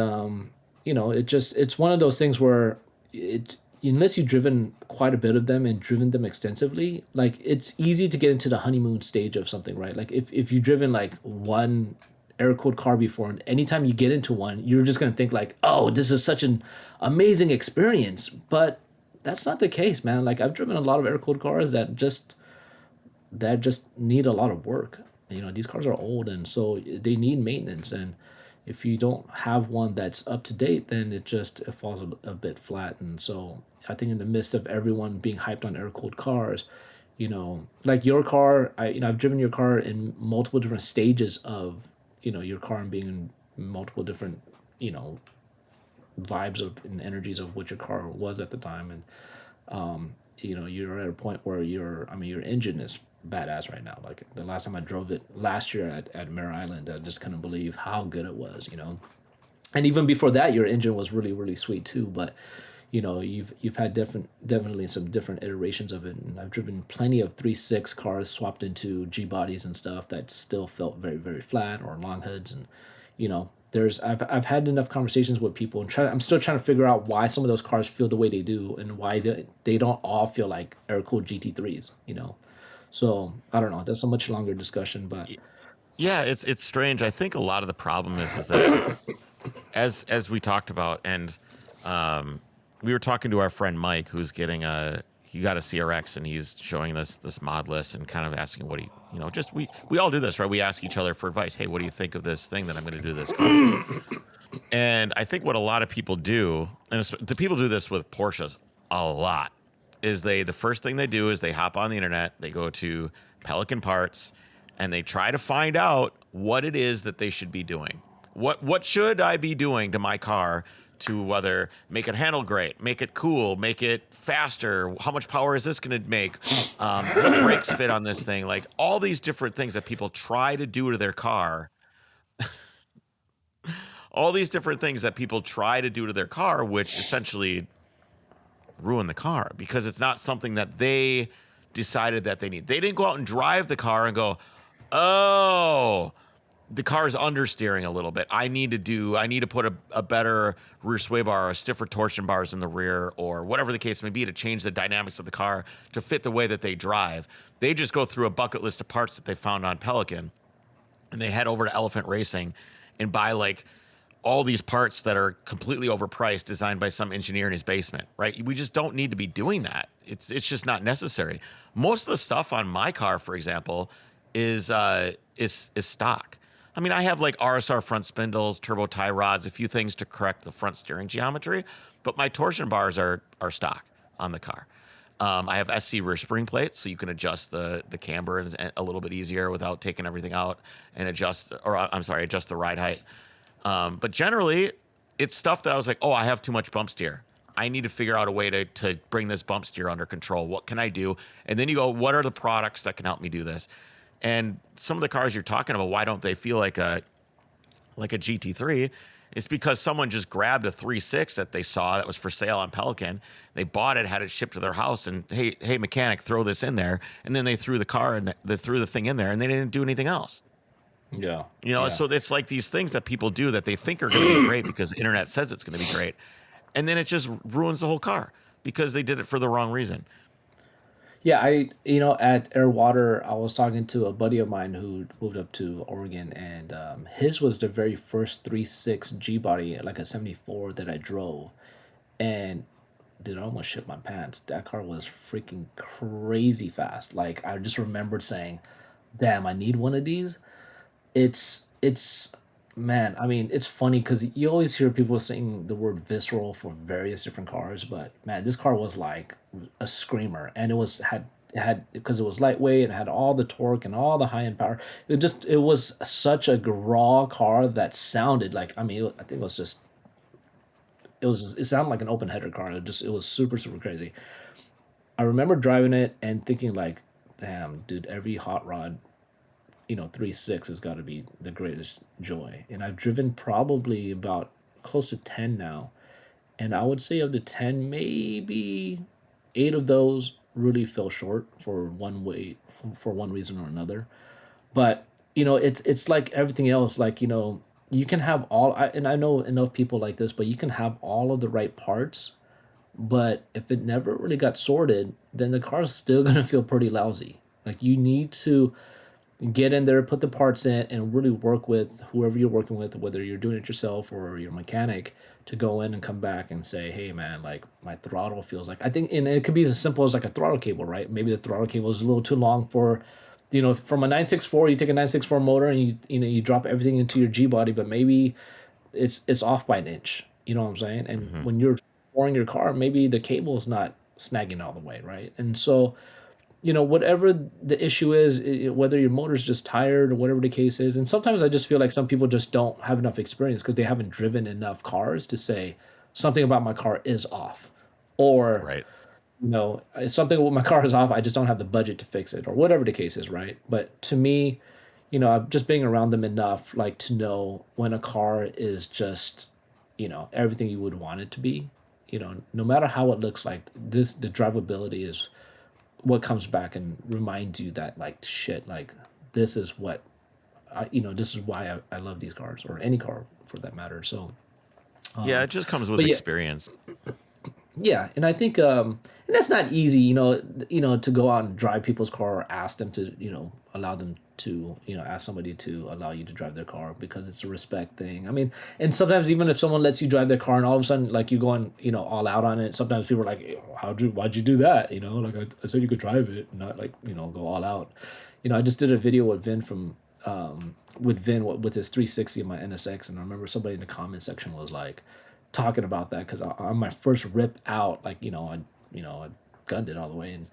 it's one of those things where it unless you've driven quite a bit of them and driven them extensively, like it's easy to get into the honeymoon stage of something, right? Like if you've driven like one air cooled car before, and anytime you get into one, you're just gonna think like, oh, this is such an amazing experience. But that's not the case, man. Like I've driven a lot of air cooled cars that just need a lot of work. These cars are old, and so they need maintenance. And if you don't have one that's up to date, then it falls a bit flat. And so I think in the midst of everyone being hyped on air cooled cars, like your car, I've driven your car in multiple different stages of your car and being multiple different, you know, vibes of and energies of what your car was at the time. And you know, you're at a point where your engine is badass right now. Like the last time I drove it last year at Mare Island, I just couldn't believe how good it was, you know. And even before that, your engine was really, really sweet too. But you know, you've had definitely some different iterations of it. And I've driven plenty of 3.6 cars swapped into G bodies and stuff that still felt very, very flat, or long hoods. And you know, I've had enough conversations with people, and I'm still trying to figure out why some of those cars feel the way they do, and why they don't all feel like air cooled GT3s, you know. So I don't know. That's a much longer discussion, but Yeah, it's strange. I think a lot of the problem is that as we talked about, and we were talking to our friend Mike, who's getting he got a CRX, and he's showing this mod list and kind of asking what he, you know, just we all do this, right? We ask each other for advice. Hey, what do you think of this thing that I'm going to do this car? And I think what a lot of people do, and the people do this with Porsches a lot, is the first thing they do is they hop on the internet, they go to Pelican Parts, and they try to find out what it is that they should be doing. What should I be doing to my car to whether make it handle great, make it cool, make it faster? How much power is this going to make? What brakes fit on this thing? Like all these different things that people try to do to their car. All these different things that people try to do to their car, which essentially ruin the car because it's not something that they decided that they need. They didn't go out and drive the car and go, oh, the car's understeering a little bit. I need to put a better rear sway bar, or stiffer torsion bars in the rear, or whatever the case may be, to change the dynamics of the car to fit the way that they drive. They just go through a bucket list of parts that they found on Pelican, and they head over to Elephant Racing and buy like all these parts that are completely overpriced, designed by some engineer in his basement, right? We just don't need to be doing that. It's just not necessary. Most of the stuff on my car, for example, is stock. I mean, I have like RSR front spindles, turbo tie rods, a few things to correct the front steering geometry, but my torsion bars are stock on the car. I have SC rear spring plates, so you can adjust the camber a little bit easier without taking everything out, and adjust the ride height. But generally, it's stuff that I was like, oh, I have too much bump steer. I need to figure out a way to bring this bump steer under control. What can I do? And then you go, what are the products that can help me do this? And some of the cars you're talking about, why don't they feel like a GT3? It's because someone just grabbed a 3.6 that they saw that was for sale on Pelican. They bought it, had it shipped to their house, and hey, mechanic, throw this in there. And then they threw the thing in there, and they didn't do anything else. yeah, You know, yeah. so it's like these things that people do that they think are going to be great because the internet says it's going to be great. And then it just ruins the whole car because they did it for the wrong reason. Yeah, you know, at Airwater, I was talking to a buddy of mine who moved up to Oregon, and his was the very first 3.6 G body, like a 74 that I drove. And dude, I almost shit my pants. That car was freaking crazy fast. Like, I just remembered saying, damn, I need one of these. It's man, I mean, it's funny because you always hear people saying the word visceral for various different cars, but man, this car was like a screamer, and it had because it was lightweight and had all the torque and all the high end power. It was such a raw car that sounded like, I mean, I think it sounded like an open header car. It was super, super crazy. I remember driving it and thinking like, damn, dude, every hot rod, you know, 3.6 has got to be the greatest joy. And I've driven probably about close to 10 now. And I would say of the 10, maybe 8 of those really fell short for one reason or another. But, you know, it's like everything else. Like, you know, you can have and I know enough people like this, but you can have all of the right parts. But if it never really got sorted, then the car's still going to feel pretty lousy. Like, you need to get in there, put the parts in, and really work with whoever you're working with, whether you're doing it yourself or your mechanic, to go in and come back and say, hey man, like my throttle feels like, I think, and it could be as simple as like a throttle cable, right? Maybe the throttle cable is a little too long for, you know, from a 964, you take a 964 motor and you drop everything into your G body, but maybe it's off by an inch. You know what I'm saying? And when you're pouring your car, maybe the cable is not snagging all the way, right? And so whatever the issue is, whether your motor's just tired or whatever the case is. And sometimes I just feel like some people just don't have enough experience because they haven't driven enough cars to say something about my car is off, or Right. something with my car is off. I just don't have the budget to fix it, or whatever the case is, right? But to me, I'm just being around them enough, like to know when a car is just, everything you would want it to be. No matter how it looks like, the drivability is what comes back and reminds you that, like, shit, like this is what this is why I love these cars, or any car for that matter. So Yeah, it just comes with but yeah, experience. yeah, and I think and that's not easy, to go out and drive people's car, or ask them to, allow them to, ask somebody to allow you to drive their car, because it's a respect thing. I mean, and sometimes even if someone lets you drive their car and all of a sudden, like, you going, all out on it, sometimes people are like, why'd you do that? Like, I said you could drive it, not like, go all out. I just did a video with Vin with his 360 in my NSX, and I remember somebody in the comment section was like talking about that, because on my first rip out, like, I gunned it all the way, and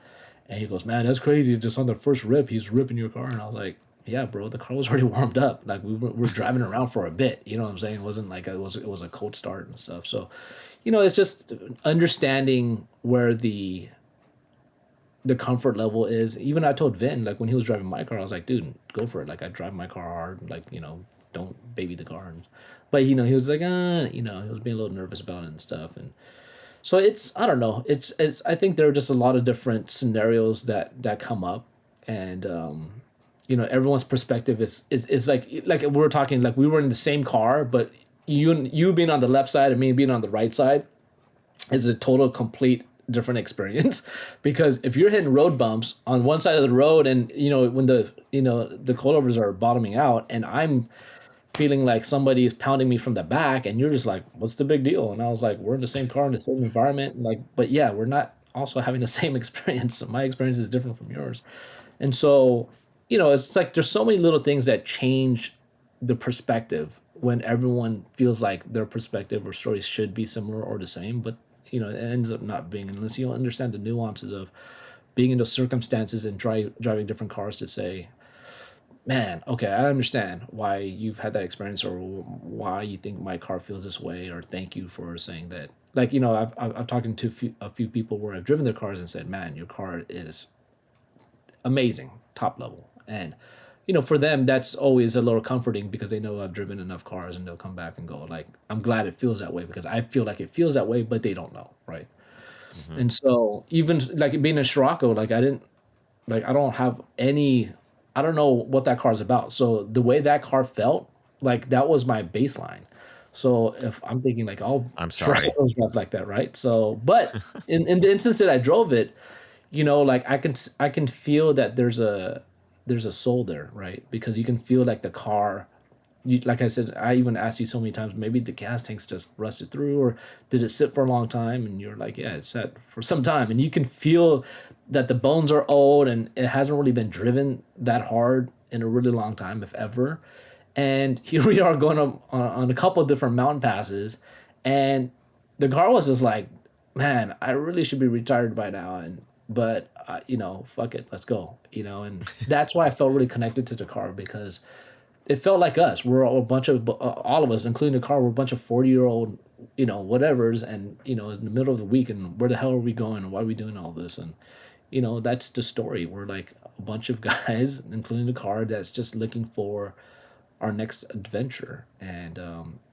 he goes, man, that's crazy, just on the first rip he's ripping your car. And I was like, yeah, bro, the car was already warmed up, like we were driving around for a bit, you know what I'm saying? It wasn't like it was a cold start and stuff. So it's just understanding where the comfort level is. Even I told Vin, like, when he was driving my car, I was like, dude, go for it, like, I drive my car hard, like, don't baby the car. But he was like, he was being a little nervous about it and stuff. And so I don't know, it's I think there are just a lot of different scenarios that come up. And everyone's perspective is like we were talking, like, we were in the same car, but you being on the left side and me being on the right side is a total complete different experience. Because if you're hitting road bumps on one side of the road, and when the coilovers are bottoming out, and I'm feeling like somebody is pounding me from the back, and you're just like, what's the big deal? And I was like, we're in the same car in the same environment, like, but yeah, we're not also having the same experience. My experience is different from yours. And so it's like there's so many little things that change the perspective when everyone feels like their perspective or stories should be similar or the same, but it ends up not being, unless you understand the nuances of being in those circumstances and driving different cars to say, man, okay, I understand why you've had that experience, or why you think my car feels this way, or thank you for saying that. Like, I've talked to a few people where I've driven their cars and said, man, your car is amazing, top level. And for them, that's always a little comforting, because they know I've driven enough cars, and they'll come back and go, like, I'm glad it feels that way, because I feel like it feels that way, but they don't know, right? Mm-hmm. And so even like being a Scirocco, like, I don't have any, I don't know what that car is about. So the way that car felt, like, that was my baseline. So if I'm thinking, like, oh, I'm sorry, drive like that, right? So, but in the instance that I drove it, like, I can feel that there's a soul there, right? Because you can feel like the car. Like I said, I even asked you so many times, maybe the gas tank's just rusted through, or did it sit for a long time? And you're like, yeah, it sat for some time, and you can feel that the bones are old, and it hasn't really been driven that hard in a really long time, if ever. And here we are going on a couple of different mountain passes, and the car was just like, man, I really should be retired by now, but fuck it, let's go, and that's why I felt really connected to the car, because it felt like us. We're all a bunch of, all of us, including the car, we're a bunch of 40-year-old, whatevers, and, in the middle of the week, and where the hell are we going, and why are we doing all this? And, that's the story. We're like a bunch of guys, including the car, that's just looking for our next adventure. And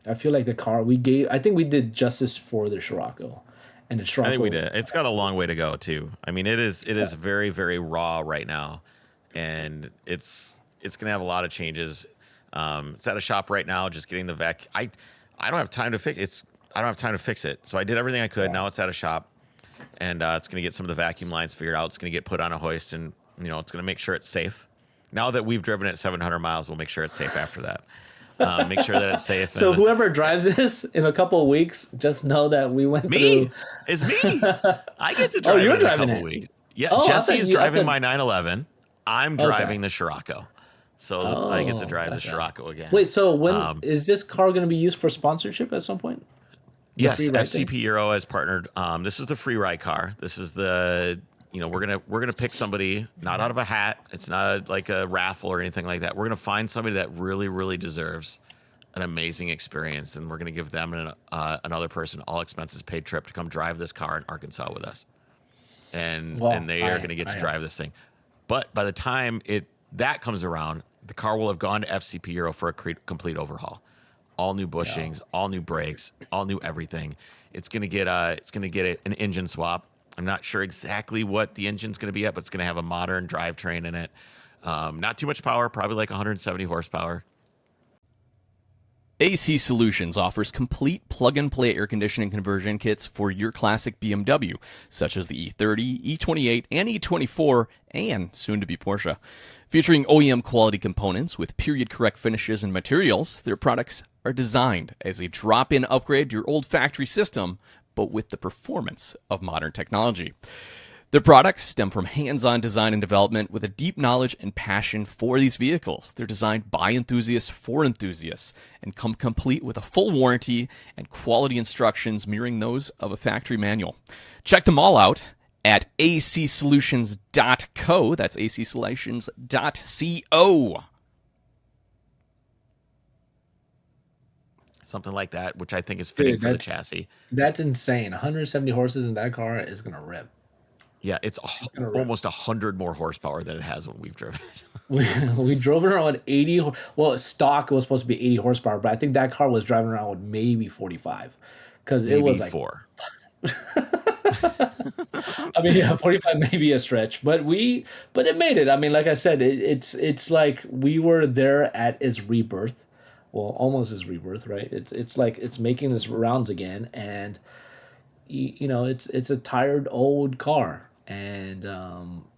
I feel like the car I think we did justice for the Scirocco. And the Scirocco, I think we did. It's got a long way to go too. I mean, it is very, very raw right now, and it's gonna have a lot of changes. It's at a shop right now, just getting the vac. I don't have time to fix it. I don't have time to fix it. So I did everything I could. Yeah. Now it's at a shop, and it's gonna get some of the vacuum lines figured out. It's gonna get put on a hoist, and it's gonna make sure it's safe. Now that we've driven it 700 miles, we'll make sure it's safe after that. Make sure that it's safe. So whoever drives this in a couple of weeks, just know that we went through. It's me. I get to drive it in a couple of weeks. Yeah, Jesse is driving my 911. I'm driving the Scirocco. So I get to drive the Scirocco again. Wait, so when is this car going to be used for sponsorship at some point? Yes, FCP Euro has partnered. This is the free ride car. This is the we're gonna pick somebody not out of a hat. It's not like a raffle or anything like that. We're gonna find somebody that really, really deserves an amazing experience, and we're gonna give them another person all expenses paid trip to come drive this car in Arkansas with us, and they are gonna get to drive this thing. But by the time that comes around, the car will have gone to FCP Euro for a complete overhaul. All new bushings, all new brakes, all new everything. It's gonna get an engine swap. I'm not sure exactly what the engine's gonna be at, but it's gonna have a modern drivetrain in it. Not too much power, probably like 170 horsepower. AC Solutions offers complete plug-and-play air conditioning conversion kits for your classic BMW, such as the E30, E28, and E24, and soon-to-be Porsche. Featuring OEM quality components with period-correct finishes and materials, their products are designed as a drop-in upgrade to your old factory system, but with the performance of modern technology. Their products stem from hands-on design and development with a deep knowledge and passion for these vehicles. They're designed by enthusiasts for enthusiasts and come complete with a full warranty and quality instructions mirroring those of a factory manual. Check them all out at acsolutions.co. That's acsolutions.co. Something like that, which I think is fitting for the chassis. That's insane. 170 horses in that car is going to rip. Yeah, it's almost 100 more horsepower than it has when we've driven it. we drove it around 80. Well, stock was supposed to be 80 horsepower, but I think that car was driving around with maybe 45. Because it was like 4. I mean, yeah, 45 may be a stretch, but it made it. I mean, like I said, it's like we were there at its rebirth. Well, almost his rebirth, right? It's like it's making its rounds again, and it's a tired old car, and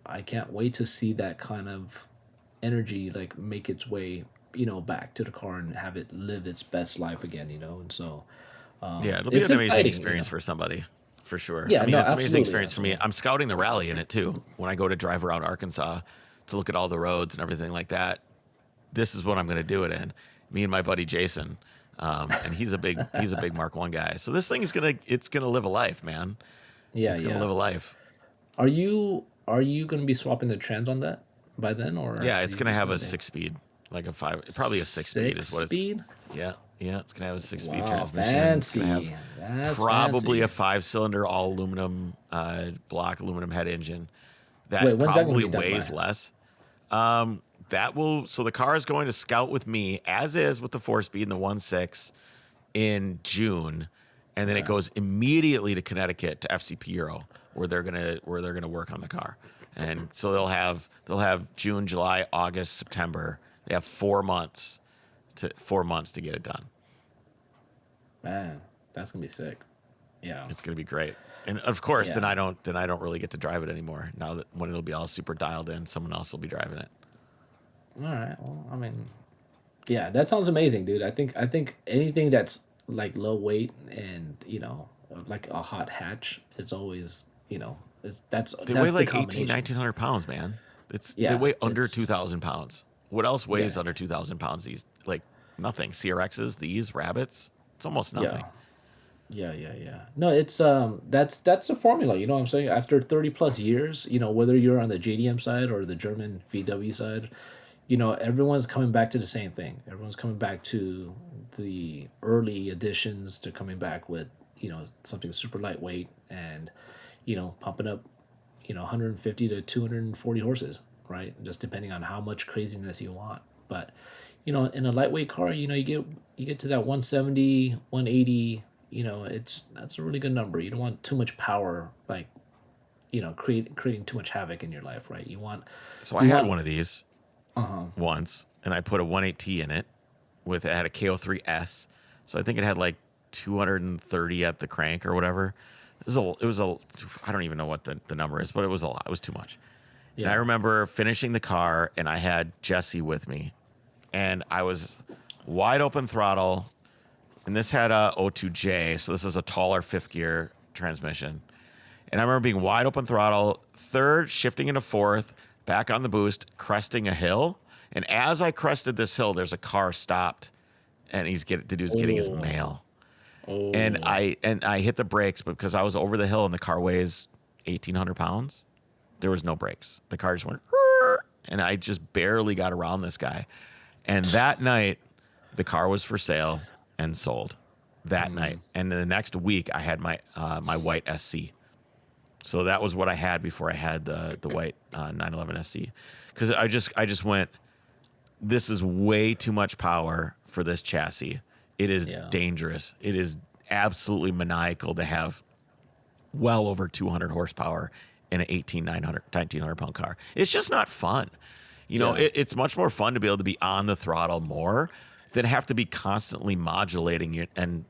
I can't wait to see that kind of energy like make its way, back to the car and have it live its best life again, and so yeah, it'll be an amazing experience for somebody. For sure. Yeah, I mean, it's an amazing experience absolutely. for me. I'm scouting the rally in it too. When I go to drive around Arkansas to look at all the roads and everything like that, this is what I'm going to do it in. Me and my buddy Jason, and he's a big Mark I guy. So this thing is gonna live a life, man. Yeah, it's gonna live a life. Are you gonna be swapping the trans on that by then, or yeah, it's gonna have a 6-speed, like a 5, probably a 6-speed is what speed. Yeah, it's gonna have a 6-speed Wow, transmission. fancy. It's gonna have probably fancy. a 5-cylinder all aluminum block aluminum head engine that Wait, when's that gonna probably be done weighs by? less. So the car is going to scout with me as is with the 4-speed and the 1.6 in June, and then it goes immediately to Connecticut to FCP Euro where they're gonna work on the car. And so they'll have June, July, August, September. They have 4 months to get it done. Man, that's gonna be sick. Yeah, It's gonna be great. And of course, then I don't really get to drive it anymore. Now that when it'll be all super dialed in, someone else will be driving it. all right. Well, I mean, yeah, that sounds amazing, dude. I think anything that's like low weight and like a hot hatch is always that's They weigh the like combination. 1,900 pounds, man. They Yeah, weigh under it's- 2,000 pounds. What else weighs Yeah. under 2,000 pounds? These like nothing. CRXs, these rabbits, it's almost nothing. Yeah. No, it's that's the formula, you know what I'm saying? After 30 plus years, whether you're on the JDM side or the German VW side, everyone's coming back to the same thing. Everyone's coming back to the early editions. They're coming back with, something super lightweight and, pumping up, 150 to 240 horses, right? Just depending on how much craziness you want. But, in a lightweight car, you get to that 170, 180, that's a really good number. You don't want too much power, like, creating too much havoc in your life, right? So I had one of these once, and I put a 1.8T in it. It had a KO3S, so I think it had like 230 at the crank or whatever. It was a I don't even know what the number is, but it was a lot. It was too much. Yeah. And I remember finishing the car, and I had Jesse with me, and I was wide open throttle, and this had a O2J, so this is a taller 5th gear transmission. And I remember being wide open throttle, 3rd, shifting into 4th, back on the boost, cresting a hill. And as I crested this hill, there's a car stopped, and the dude's getting his mail. Oh. And I hit the brakes, but because I was over the hill and the car weighs 1,800 pounds, There was no brakes. The car just went, "Rrr," and I just barely got around this guy. And that night, the car was for sale and sold that night. And the next week, I had my my white SC. So that was what I had before I had the white 911 SC. Because I just went, this is way too much power for this chassis. It is dangerous. It is absolutely maniacal to have well over 200 horsepower in an 1,900 pound car. It's just not fun. You know, it's much more fun to be able to be on the throttle more than have to be constantly modulating it and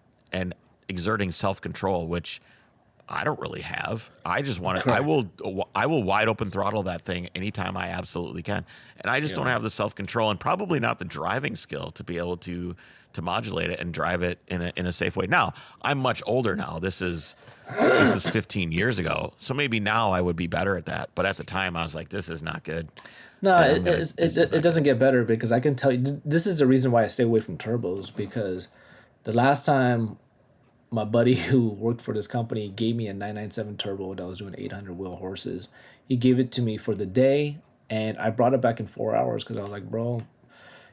exerting self-control, which I don't really have. I just want to, I will wide open throttle that thing anytime I absolutely can. And I just don't have the self-control and probably not the driving skill to be able to modulate it and drive it in a safe way. Now, I'm much older now. This is 15 years ago. So maybe now I would be better at that. But at the time I was like, this is not good. No, it doesn't get better, because I can tell you, this is the reason why I stay away from turbos, because the last time my buddy who worked for this company gave me a 997 turbo that was doing 800 wheel horses. He gave it to me for the day, and I brought it back in 4 hours because I was like, bro.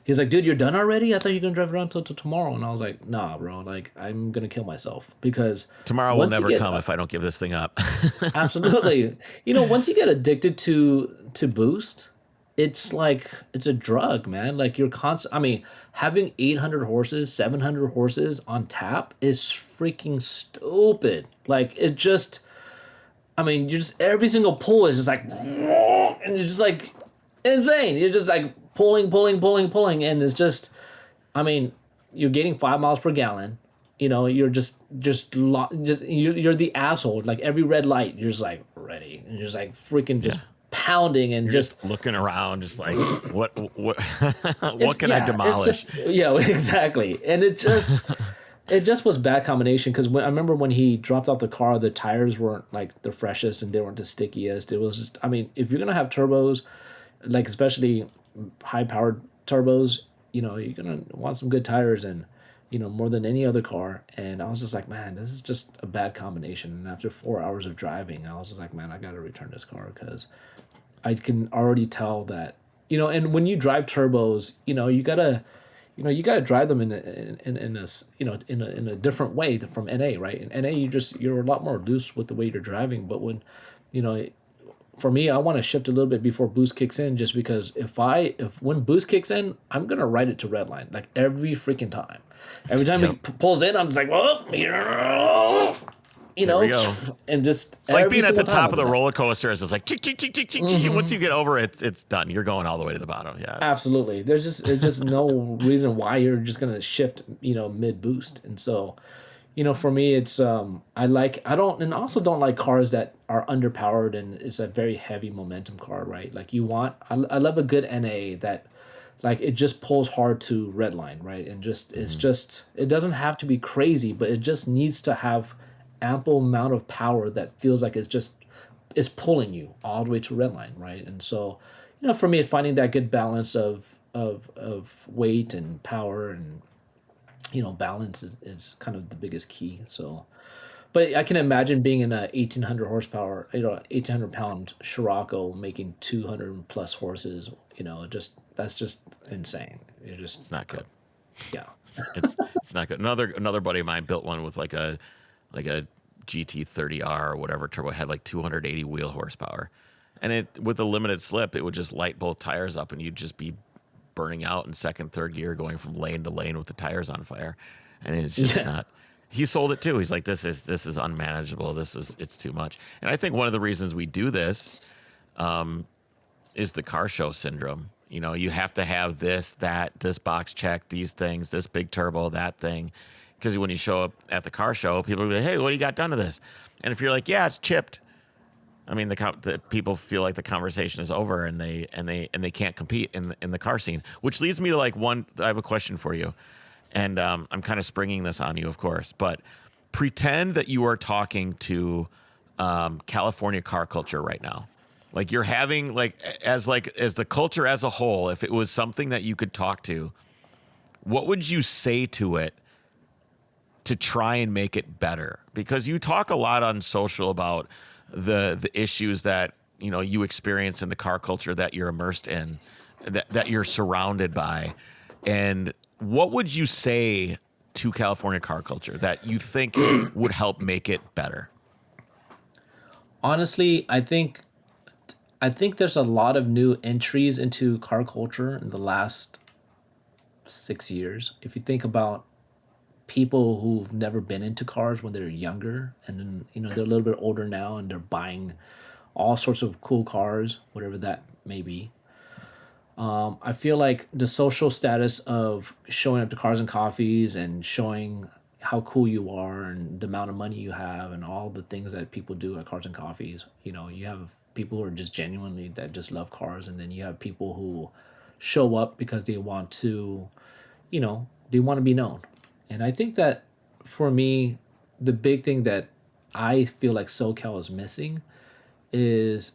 He's like, dude, you're done already? I thought you were going to drive around till tomorrow. And I was like, nah, bro. Like, I'm going to kill myself, because tomorrow will never come if I don't give this thing up. Absolutely. You know, once you get addicted to boost, it's like, it's a drug, man. Like, you're constant. I mean, having 800 horses, 700 horses on tap is freaking stupid. Like, it just, I mean, you just, every single pull is just like, and it's just like insane. You're just like pulling. And it's just, I mean, you're getting 5 miles per gallon. You know, you're you're the asshole. Like, every red light, you're just like ready. And you're just like freaking just pounding and just looking around, just like what what can I demolish? Exactly. And it just was bad combination, because I remember when he dropped off the car, the tires weren't like the freshest and they weren't the stickiest. It was just, I mean, if you're gonna have turbos, like especially high powered turbos, you know, you're gonna want some good tires, and you know, more than any other car. And I was just like, man, this is just a bad combination. And after 4 hours of driving, I was just like, man, I gotta return this car, because I can already tell that, you know. And when you drive turbos, you know, you gotta drive them in a different way from NA, right? In NA, you're a lot more loose with the way you're driving. But when, you know, for me, I want to shift a little bit before boost kicks in, just because when boost kicks in, I'm gonna ride it to redline, like every freaking time. Every time it pulls in, I'm just like, well, you know, and just it's like being at the top of the roller coaster. It's like tick, tick, tick, tick, tick, tick. Once you get over it, it's done. You're going all the way to the bottom. Yeah, absolutely. There's just no reason why you're just gonna shift, you know, mid boost. And so, you know, for me, it's I also don't like cars that are underpowered and it's a very heavy momentum car, right? Like I love a good NA that, like, it just pulls hard to redline, right? And just it doesn't have to be crazy, but it just needs to have ample amount of power that feels like it's pulling you all the way to redline, right? And so, you know, for me, finding that good balance of weight and power and, you know, balance is kind of the biggest key. So, but I can imagine being in a 1,800 horsepower, you know, 1,800 pound Scirocco making 200 plus horses. You know, that's just insane. It's not good. Yeah, it's not good. Another buddy of mine built one with like a GT30R or whatever turbo, had like 280 wheel horsepower, and it, with a limited slip, it would just light both tires up, and you'd just be burning out in second, third gear, going from lane to lane with the tires on fire, and it's just not. He sold it too. He's like, this is unmanageable. It's too much. And I think one of the reasons we do this is the car show syndrome. You know, you have to have this box check, these things, this big turbo, that thing. Because when you show up at the car show, people will be like, hey, what do you got done to this? And if you're like, yeah, it's chipped, I mean, the people feel like the conversation is over, and they can't compete in the car scene. Which leads me to like I have a question for you, and I'm kind of springing this on you, of course, but pretend that you are talking to California car culture right now. Like, you're having as the culture as a whole, if it was something that you could talk to, what would you say to it to try and make it better? Because you talk a lot on social about the issues that you experience in the car culture that you're immersed in, that you're surrounded by, and what would you say to California car culture that you think would help make it better? Honestly, I think there's a lot of new entries into car culture in the last 6 years. If you think about people who've never been into cars when they're younger, and then they're a little bit older now and they're buying all sorts of cool cars, whatever that may be. I feel like the social status of showing up to Cars and Coffees and showing how cool you are and the amount of money you have and all the things that people do at Cars and Coffees. You have people who are just genuinely that just love cars, and then you have people who show up because they want to, they want to be known. And I think that for me, the big thing that I feel like SoCal is missing is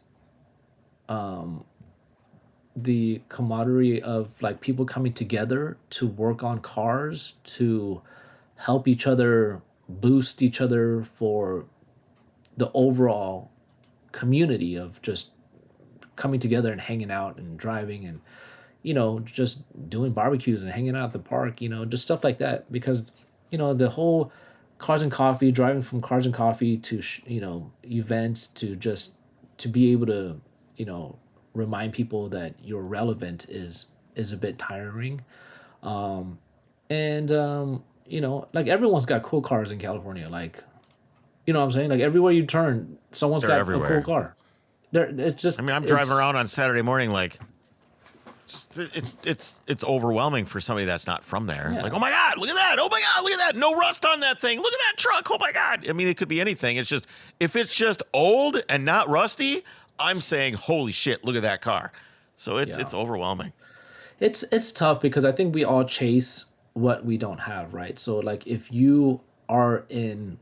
the camaraderie of like people coming together to work on cars, to help each other, boost each other for the overall community of just coming together and hanging out and driving and just doing barbecues and hanging out at the park, just stuff like that. Because the whole Cars and Coffee, driving from Cars and Coffee to events, to just to be able to remind people that you're relevant is a bit tiring. And like everyone's got cool cars in California. Like, what I'm saying? Like everywhere you turn, someone's They're got everywhere. a cool car. It's just. I mean, I'm driving around on Saturday morning, like, it's overwhelming for somebody that's not from there. Yeah. Like, oh my God, look at that! Oh my God, look at that! No rust on that thing. Look at that truck! Oh my God! I mean, it could be anything. It's just, if it's just old and not rusty, I'm saying, holy shit, look at that car. So it's overwhelming. It's tough because I think we all chase what we don't have, right? So like if you are in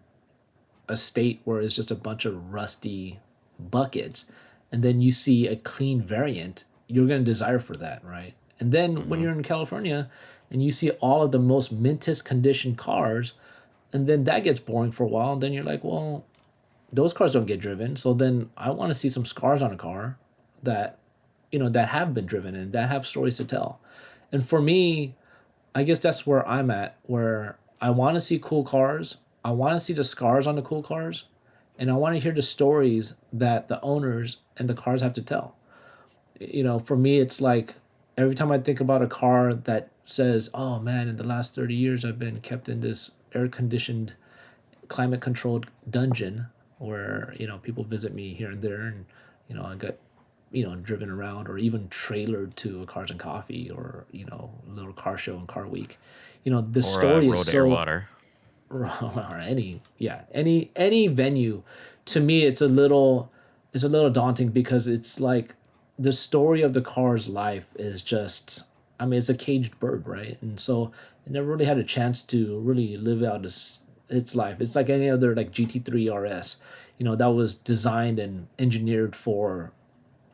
a state where it's just a bunch of rusty buckets, and then you see a clean variant, you're going to desire for that, right? And then when you're in California and you see all of the most mintest conditioned cars, and then that gets boring for a while, and then you're like, well, those cars don't get driven. So then I want to see some scars on a car that, that have been driven and that have stories to tell. And for me, I guess that's where I'm at, where I want to see cool cars. I want to see the scars on the cool cars. And I want to hear the stories that the owners and the cars have to tell. For me, it's like every time I think about a car that says, oh man, in the last 30 years, I've been kept in this air conditioned, climate controlled dungeon where, people visit me here and there, and, I got, driven around or even trailered to a Cars and Coffee or, a little car show and car week. The story is so... Road Air Water. Or any venue. To me, it's a little daunting because it's like the story of the car's life is just, I mean, it's a caged bird, right? And so it never really had a chance to really live out its life. It's like any other like GT3 RS, that was designed and engineered for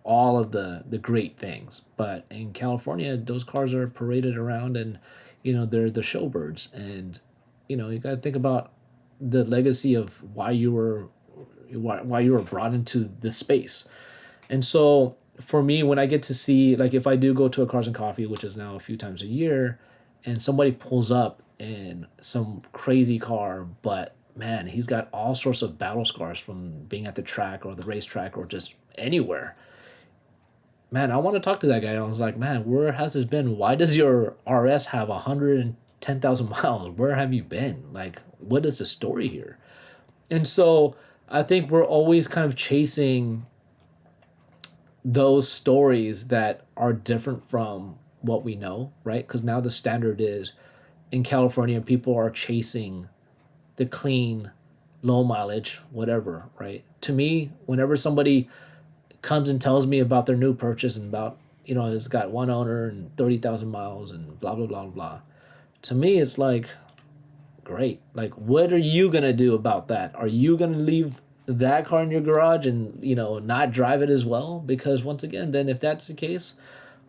all of the great things. But in California, those cars are paraded around, and they're the showbirds. And you got to think about the legacy of why you were brought into this space. And so for me, when I get to see, like, if I do go to a Cars and Coffee, which is now a few times a year, and somebody pulls up in some crazy car, but man, he's got all sorts of battle scars from being at the track or the racetrack or just anywhere. Man, I want to talk to that guy. And I was like, man, where has this been? Why does your RS have 110,000 miles? Where have you been? Like, what is the story here? And so I think we're always kind of chasing those stories that are different from what we know, right? Because now the standard is in California, people are chasing the clean, low mileage, whatever, right? To me, whenever somebody comes and tells me about their new purchase and about, it's got one owner and 30,000 miles and blah, blah, blah, blah. To me, it's like, great. Like, what are you going to do about that? Are you going to leave that car in your garage and, not drive it as well? Because once again, then if that's the case,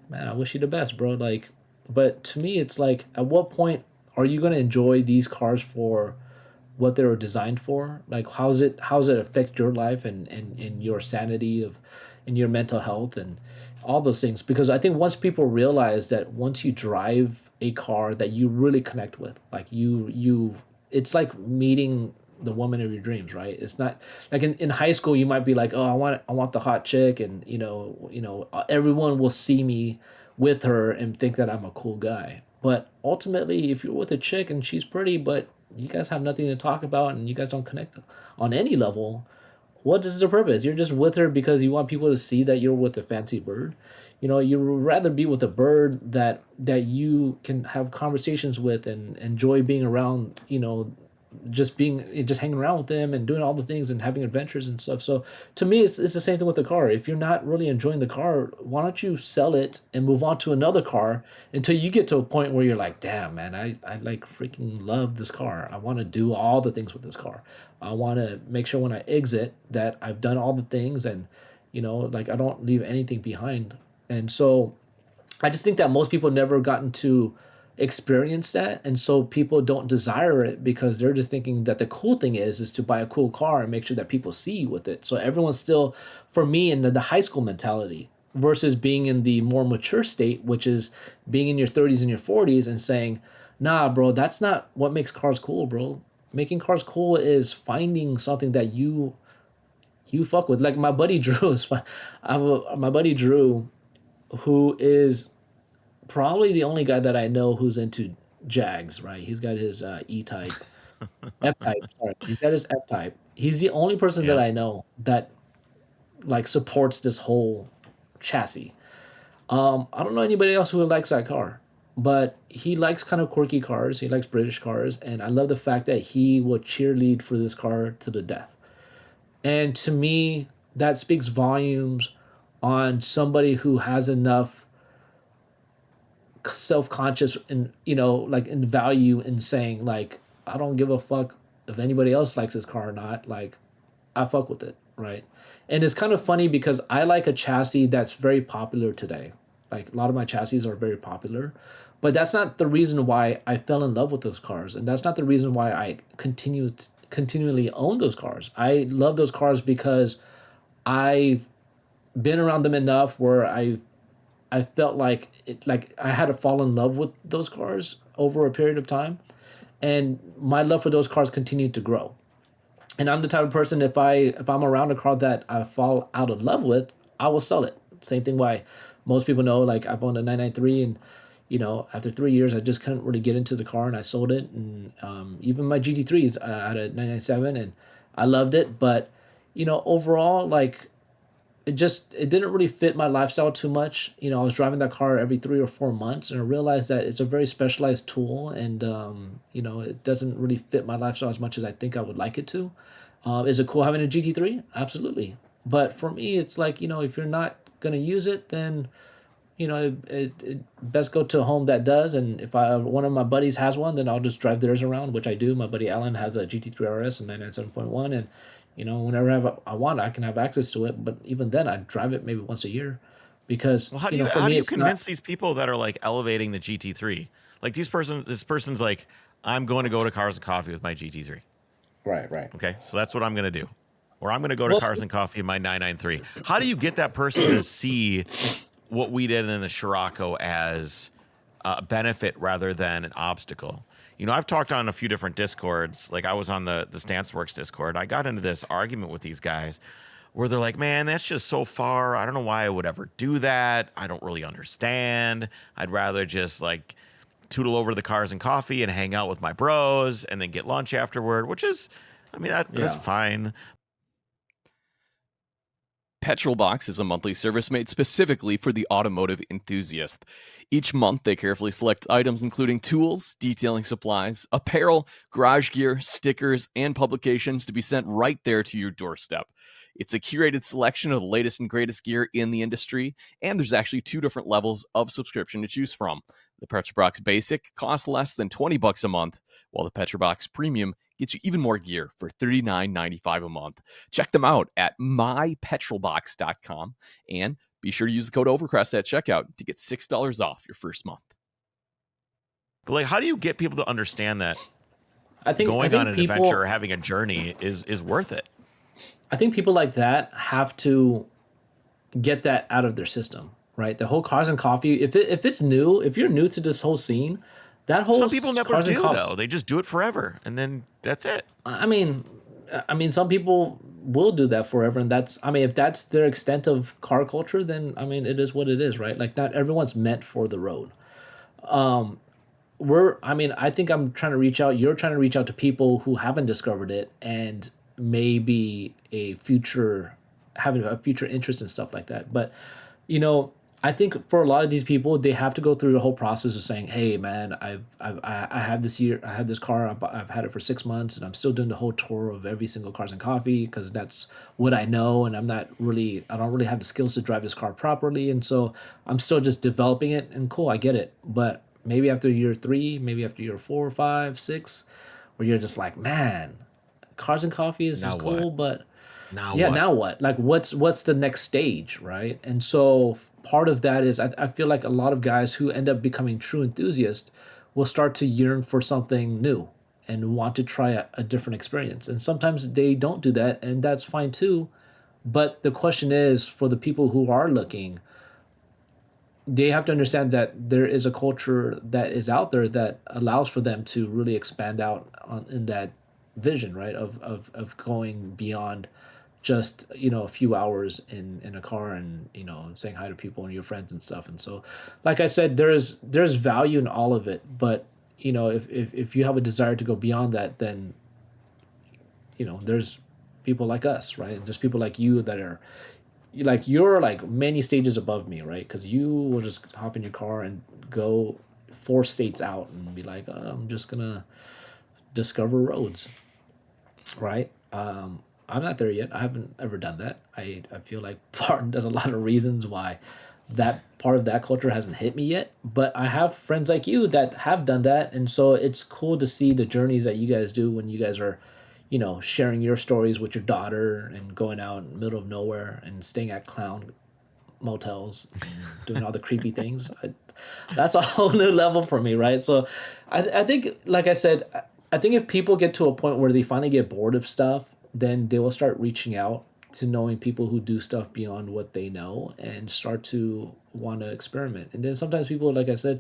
man, I wish you the best, bro. Like, but to me, it's like, at what point are you going to enjoy these cars for what they were designed for? Like, how's it affect your life and your sanity of, and your mental health and all those things. Because I think once people realize that once you drive a car that you really connect with, like it's like meeting the woman of your dreams, right? It's not like in high school you might be like, oh, I want the hot chick, and everyone will see me with her and think that I'm a cool guy. But ultimately, if you're with a chick and she's pretty, but you guys have nothing to talk about and you guys don't connect on any level, what is the purpose? You're just with her because you want people to see that you're with a fancy bird. You would rather be with a bird that you can have conversations with and enjoy being around, just hanging around with them and doing all the things and having adventures and stuff. So to me, it's the same thing with the car. If you're not really enjoying the car, why don't you sell it and move on to another car until you get to a point where you're like, damn, man, I like freaking love this car. I want to do all the things with this car. I want to make sure when I exit that I've done all the things, and like I don't leave anything behind. And so I just think that most people never gotten to experience that, and so people don't desire it because they're just thinking that the cool thing is to buy a cool car and make sure that people see you with it. So everyone's still, for me, in the high school mentality versus being in the more mature state, which is being in your 30s and your 40s and saying, nah, bro, that's not what makes cars cool, bro. Making cars cool is finding something that you fuck with. Like my buddy Drew is fine. My buddy Drew, who is probably the only guy that I know who's into Jags, right? He's got his E-type, F-type. Sorry, he's got his F-type. He's the only person that Yeah. I know that like supports this whole chassis. I don't know anybody else who likes that car, but he likes kind of quirky cars. He likes British cars, and I love the fact that he will cheerlead for this car to the death. And to me, that speaks volumes on somebody who has enough self-conscious and like in value in saying like, I don't give a fuck if anybody else likes this car or not, like I fuck with it, right? And it's kind of funny because I like a chassis that's very popular today. Like a lot of my chassis are very popular, but that's not the reason why I fell in love with those cars, and that's not the reason why I continually own those cars. I love those cars because I've been around them enough where I felt like I had to fall in love with those cars over a period of time, and my love for those cars continued to grow. And I'm the type of person, if I'm around a car that I fall out of love with, I will sell it. Same thing why most people know, like I've owned a 993, and after 3 years I just couldn't really get into the car and I sold it. And even my GT3s, I had a 997 and I loved it, but overall, like it didn't really fit my lifestyle too much. I was driving that car every 3 or 4 months, and I realized that it's a very specialized tool, and it doesn't really fit my lifestyle as much as I think I would like it to. Is it cool having a GT3? Absolutely. But for me, it's like, if you're not gonna use it, then it best go to a home that does. And if one of my buddies has one, then I'll just drive theirs around, which I do. My buddy Alan has a GT3 RS and 997.1, and whenever I want, I can have access to it. But even then, I drive it maybe once a year, because Well, how do you for me, it's convince not these people that are like elevating the GT3? Like this person's like, I'm going to go to Cars and Coffee with my GT3. right, right. Okay, so that's what I'm going to do. Or I'm going to go to Well, Cars and Coffee in my 993. How do you get that person to see what we did in the Scirocco as a benefit rather than an obstacle? I've talked on a few different Discords. Like I was on the StanceWorks Discord. I got into this argument with these guys where they're like, man, that's just so far. I don't know why I would ever do that. I don't really understand. I'd rather just like tootle over to the Cars and Coffee and hang out with my bros and then get lunch afterward, which is, that's yeah. fine. Petrolbox is a monthly service made specifically for the automotive enthusiast. Each month, they carefully select items including tools, detailing supplies, apparel, garage gear, stickers, and publications to be sent right there to your doorstep. It's a curated selection of the latest and greatest gear in the industry, and there's actually 2 different levels of subscription to choose from. The Petrolbox Basic costs less than $20 a month, while the Petrolbox Premium gets you even more gear for $39.95 a month. Check them out at mypetrolbox.com, and be sure to use the code Overcrest at checkout to get $6 off your first month. But like, how do you get people to understand that I think going on an people, adventure or having a journey is worth it? I think people like that have to get that out of their system, right? The whole cars and coffee. If it's new, if you're new to this whole scene, that whole Some people never cars and do coffee. though. They just do it forever, and then that's it. I mean, some people will do that forever, and that's. I mean, if that's their extent of car culture, then I mean, it is what it is, right? Like, not everyone's meant for the road. I think I'm trying to reach out. You're trying to reach out to people who haven't discovered it, and maybe having a future interest in stuff like that. But, you know, I think for a lot of these people, they have to go through the whole process of saying, "Hey, man, I have I have this car. I've had it for 6 months, and I'm still doing the whole tour of every single Cars and Coffee because that's what I know, and I don't really have the skills to drive this car properly, and so I'm still just developing it. And cool, I get it, but." Maybe after year 3, maybe after year 4, 5, 6, where you're just like, man, Cars and Coffee is Now cool, what? but Now yeah, what? now what? Like, what's the next stage, right? And so part of that is I feel like a lot of guys who end up becoming true enthusiasts will start to yearn for something new and want to try a different experience. And sometimes they don't do that, and that's fine too. But the question is, for the people who are looking, they have to understand that there is a culture that is out there that allows for them to really expand out in that vision, right? Of going beyond just, a few hours in a car and, saying hi to people and your friends and stuff. And so, like I said, there's value in all of it. But, if you have a desire to go beyond that, then, there's people like us, right? And there's people like you that are like you're like many stages above me, right? Because you will just hop in your car and go 4 states out and be like, I'm just gonna discover roads, right? I'm not there yet. I haven't ever done that. I feel like there's a lot of reasons why that part of that culture hasn't hit me yet. But I have friends like you that have done that, and so it's cool to see the journeys that you guys do when you guys are, sharing your stories with your daughter and going out in the middle of nowhere and staying at clown motels and doing all the creepy things. That's a whole new level for me, right? So I think, like I said, I think if people get to a point where they finally get bored of stuff, then they will start reaching out to knowing people who do stuff beyond what they know and start to want to experiment. And then sometimes people, like I said,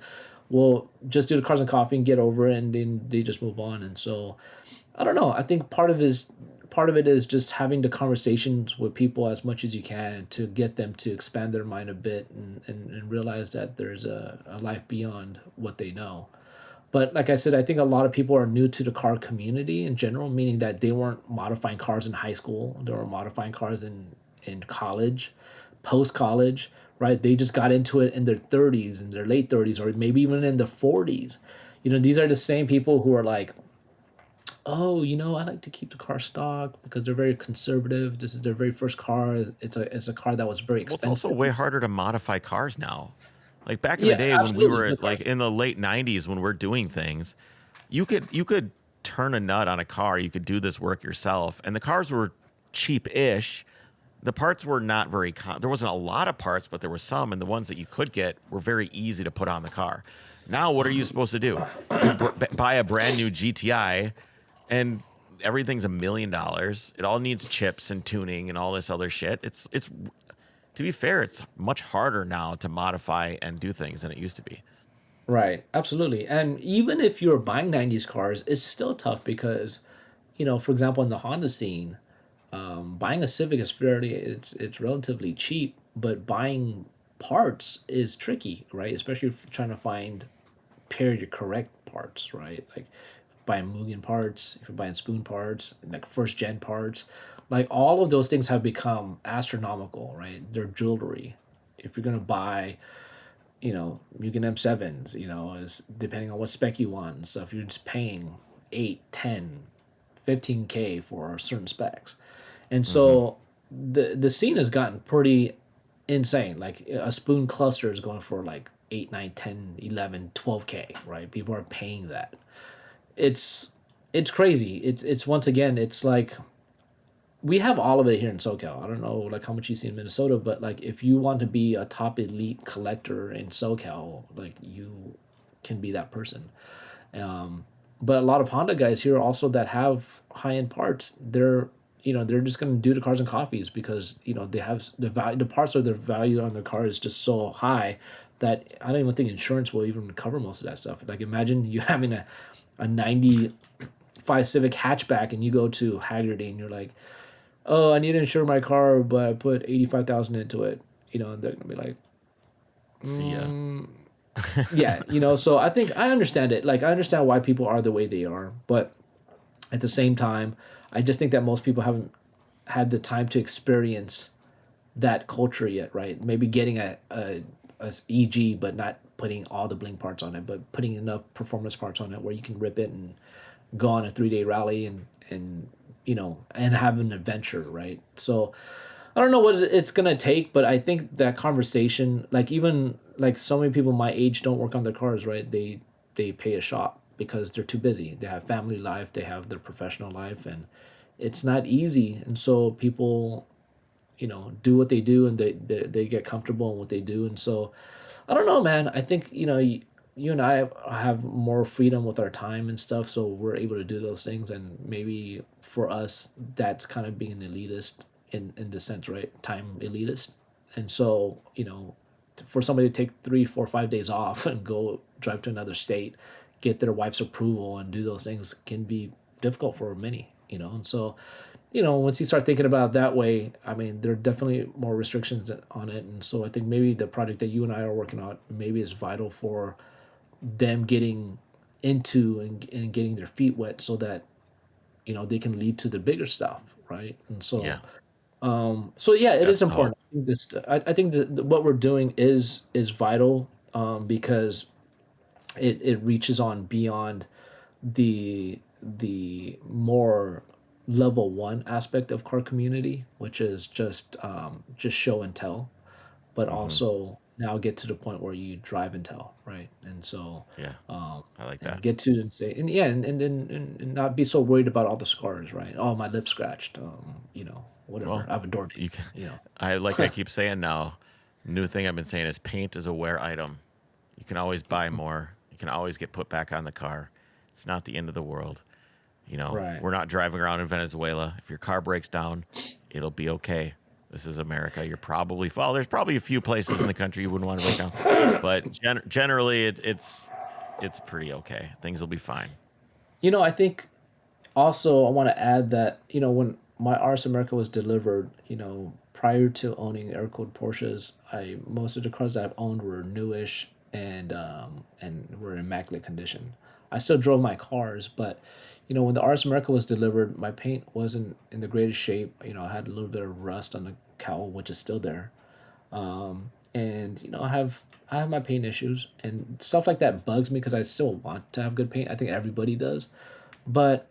will just do the Cars and Coffee and get over it, and then they just move on. And so I don't know. I think part of it is just having the conversations with people as much as you can to get them to expand their mind a bit and realize that there's a life beyond what they know. But like I said, I think a lot of people are new to the car community in general, meaning that they weren't modifying cars in high school. They were modifying cars in college, post college, right? They just got into it in their 30s, in their late 30s, or maybe even in their 40s. These are the same people who are like, oh, I like to keep the car stock because they're very conservative. This is their very first car. It's a car that was very Well, it's also expensive. way harder to modify cars now. Like back in the Yeah, day when we absolutely. were The car. like in the late '90s when we're doing things, you could turn a nut on a car. You could do this work yourself, and the cars were cheap-ish. The parts were not very. There wasn't a lot of parts, but there were some, and the ones that you could get were very easy to put on the car. Now, what are you supposed to do? Buy a brand new GTI, and everything's $1 million. It all needs chips and tuning and all this other shit. It's to be fair, it's much harder now to modify and do things than it used to be. Right, absolutely. And even if you're buying 90s cars, it's still tough because, for example, in the Honda scene, buying a Civic is it's relatively cheap, but buying parts is tricky, right? Especially if you're trying to pair your correct parts, right? Like buying Mugen parts, if you're buying Spoon parts, like first gen parts, like all of those things have become astronomical, right? They're jewelry. If you're gonna buy, Mugen M7s, is depending on what spec you want and stuff, you're just paying 8, 10, 15K for certain specs. And Hmm. so the scene has gotten pretty insane. Like a Spoon cluster is going for like 8, 9, 10, 11, 12K, right? People are paying that. It's it's crazy. It's once again, it's like we have all of it here in SoCal. I don't know like how much you see in Minnesota, but like if you want to be a top elite collector in SoCal, like you can be that person. But a lot of Honda guys here also that have high end parts, they're they're just going to do the cars and coffees because they have the value, the parts of their value on their car is just so high that I don't even think insurance will even cover most of that stuff. Like imagine you having a 95 Civic hatchback and you go to Haggerty and you're like, oh, I need to insure my car, but I put 85,000 into it. And they're gonna be like, See ya. yeah, So I think I understand it. Like I understand why people are the way they are, but at the same time, I just think that most people haven't had the time to experience that culture yet, right? Maybe getting a EG, but not putting all the bling parts on it, but putting enough performance parts on it where you can rip it and go on a 3-day rally and have an adventure, right? So I don't know what it's gonna take, but I think that conversation, like even like so many people my age don't work on their cars, right? They pay a shop because they're too busy. They have family life, they have their professional life, and it's not easy. And so people, do what they do, and they get comfortable in what they do. And so I don't know, man. I think you and I have more freedom with our time and stuff, so we're able to do those things. And maybe for us, that's kind of being an elitist in the sense, right? Time elitist. And so for somebody to take 3, 4, 5 days off and go drive to another state, get their wife's approval, and do those things can be difficult for many. And so once you start thinking about it that way, I mean, there are definitely more restrictions on it. And so I think maybe the project that you and I are working on maybe is vital for them getting into and getting their feet wet so that, they can lead to the bigger stuff. Right. And so, Yeah. so yeah, it That's is the important. I think what we're doing is vital, because it reaches on beyond the more level one aspect of car community, which is just show and tell, but Mm-hmm. also now get to the point where you drive and tell, right? And so Yeah. I like and that. get to and say and yeah, and not be so worried about all the scars, right? Oh, my lip scratched, whatever. Well, I have a door you date, can, I you keep saying now, new thing I've been saying is paint is a wear item. You can always buy more. You can always get put back on the car. It's not the end of the world. Right. We're not driving around in Venezuela. If your car breaks down, it'll be okay. This is America. There's probably a few places in the country you wouldn't want to break down, but generally it's pretty okay. Things will be fine. I think also I want to add that when my RS America was delivered, prior to owning air cooled Porsches, I most of the cars that I've owned were newish and were in immaculate condition. I still drove my cars, but when the RS America was delivered, my paint wasn't in the greatest shape. I had a little bit of rust on the cowl, which is still there. And I have my paint issues and stuff like that bugs me because I still want to have good paint. I think everybody does, but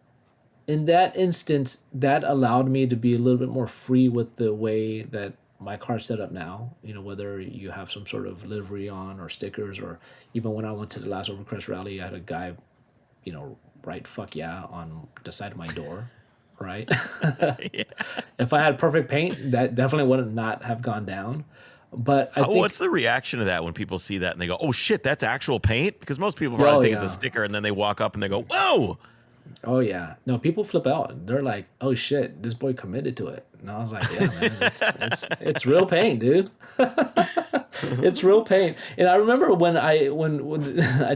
in that instance, that allowed me to be a little bit more free with the way that my car's set up now. Whether you have some sort of livery on or stickers, or even when I went to the last Overcrest rally, I had a guy, write "fuck yeah" on the side of my door, right? Yeah. If I had perfect paint, that definitely would not have gone down. But I think, What's the reaction to that when people see that and they go, "Oh shit, that's actual paint"? Because most people probably oh think it's a yeah, sticker, and then they walk up and they go, "Whoa!" oh yeah, no, people flip out. They're like, "Oh shit, this boy committed to it." And I was like, "Yeah, man, it's real paint, dude. It's real paint." And I remember when I